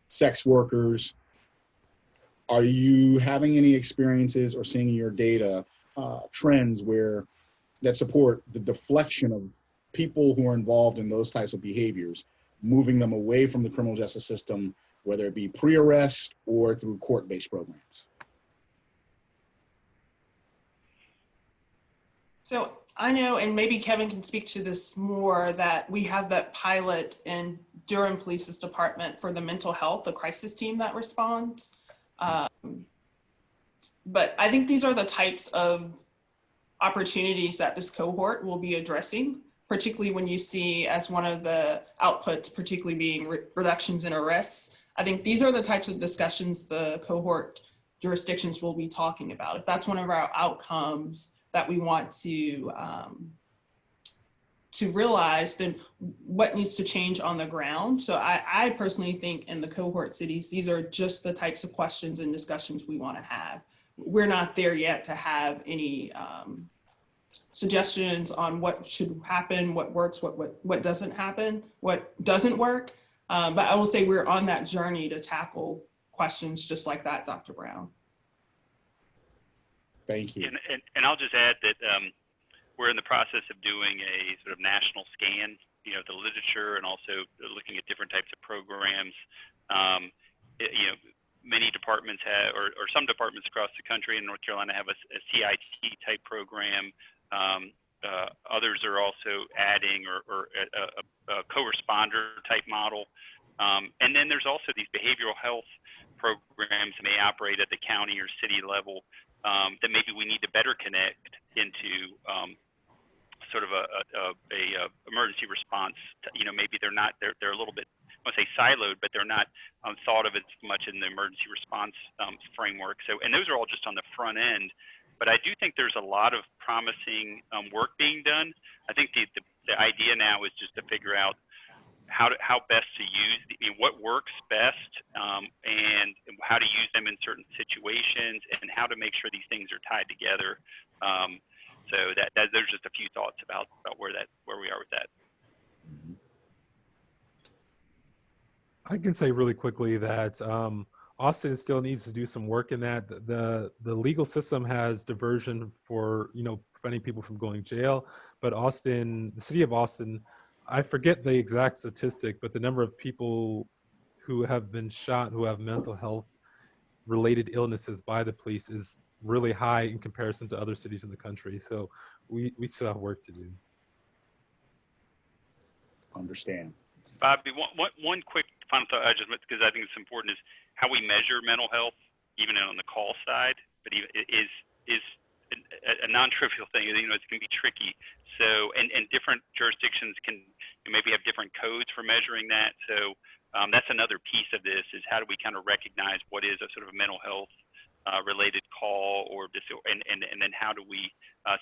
sex workers. Are you having any experiences or seeing in your data trends that support the deflection of people who are involved in those types of behaviors, moving them away from the criminal justice system, whether it be pre-arrest or through court-based programs? So I know, and maybe Kevin can speak to this more, that we have that pilot in Durham Police's department for the mental health, the crisis team that responds. But I think these are the types of opportunities that this cohort will be addressing, particularly when you see as one of the outputs, particularly being reductions in arrests. I think these are the types of discussions the cohort jurisdictions will be talking about. If that's one of our outcomes that we want to realize, then what needs to change on the ground? So I personally think in the cohort cities, these are just the types of questions and discussions we want to have. We're not there yet to have any suggestions on what should happen, what works, what doesn't happen, what doesn't work. But I will say we're on that journey to tackle questions just like that, Dr. Brown. Thank you. And I'll just add that we're in the process of doing a sort of national scan, the literature, and also looking at different types of programs. Many departments have, or some departments across the country in North Carolina have a CIT type program. Others are also adding or a co-responder type model. And then there's also these behavioral health programs that may operate at the county or city level that maybe we need to better connect into sort of a emergency response. Maybe they're a little bit, I want to say siloed, but they're not thought of as much in the emergency response framework. So, and those are all just on the front end. But I do think there's a lot of promising work being done. I think the idea now is just to figure out how best to use what works best, and how to use them in certain situations, and how to make sure these things are tied together. So that there's just a few thoughts about where we are with that. I can say really quickly that Austin still needs to do some work in that. The legal system has diversion for preventing people from going to jail, but the city of Austin, I forget the exact statistic, but the number of people who have been shot who have mental health related illnesses by the police is really high in comparison to other cities in the country. So we still have work to do. Understand. Bobby, one quick final thought, because I think it's important, is how we measure mental health, even on the call side, but even is a non-trivial thing. It can be tricky. So, and different jurisdictions can maybe have different codes for measuring that. So that's another piece of this, is how do we kind of recognize what is a sort of a mental health related call, and then how do we,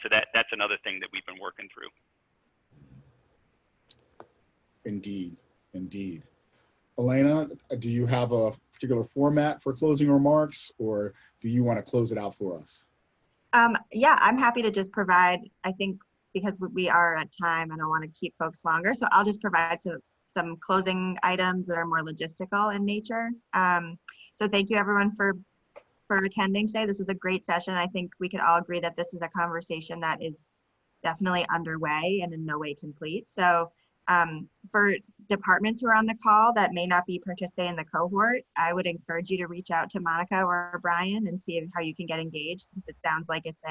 so that's another thing that we've been working through. Indeed. Elena, do you have a particular format for closing remarks, or do you want to close it out for us? Yeah, I'm happy to just provide, I think because we are at time, I don't want to keep folks longer, so I'll just provide some closing items that are more logistical in nature. So thank you everyone for attending today. This was a great session. I think we could all agree that this is a conversation that is definitely underway and in no way complete. So for departments who are on the call that may not be participating in the cohort, I would encourage you to reach out to Monica or Brian and see how you can get engaged, because it sounds like it's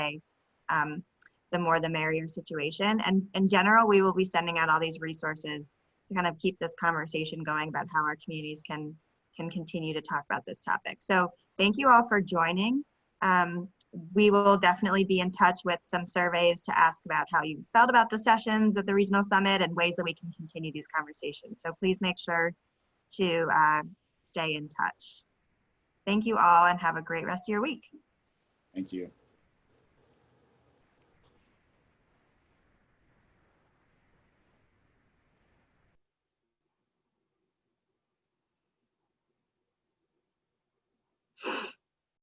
the more the merrier situation. And in general, we will be sending out all these resources to kind of keep this conversation going about how our communities can continue to talk about this topic. So thank you all for joining. We will definitely be in touch with some surveys to ask about how you felt about the sessions at the regional summit and ways that we can continue these conversations. So please make sure to stay in touch. Thank you all, and have a great rest of your week. Thank you.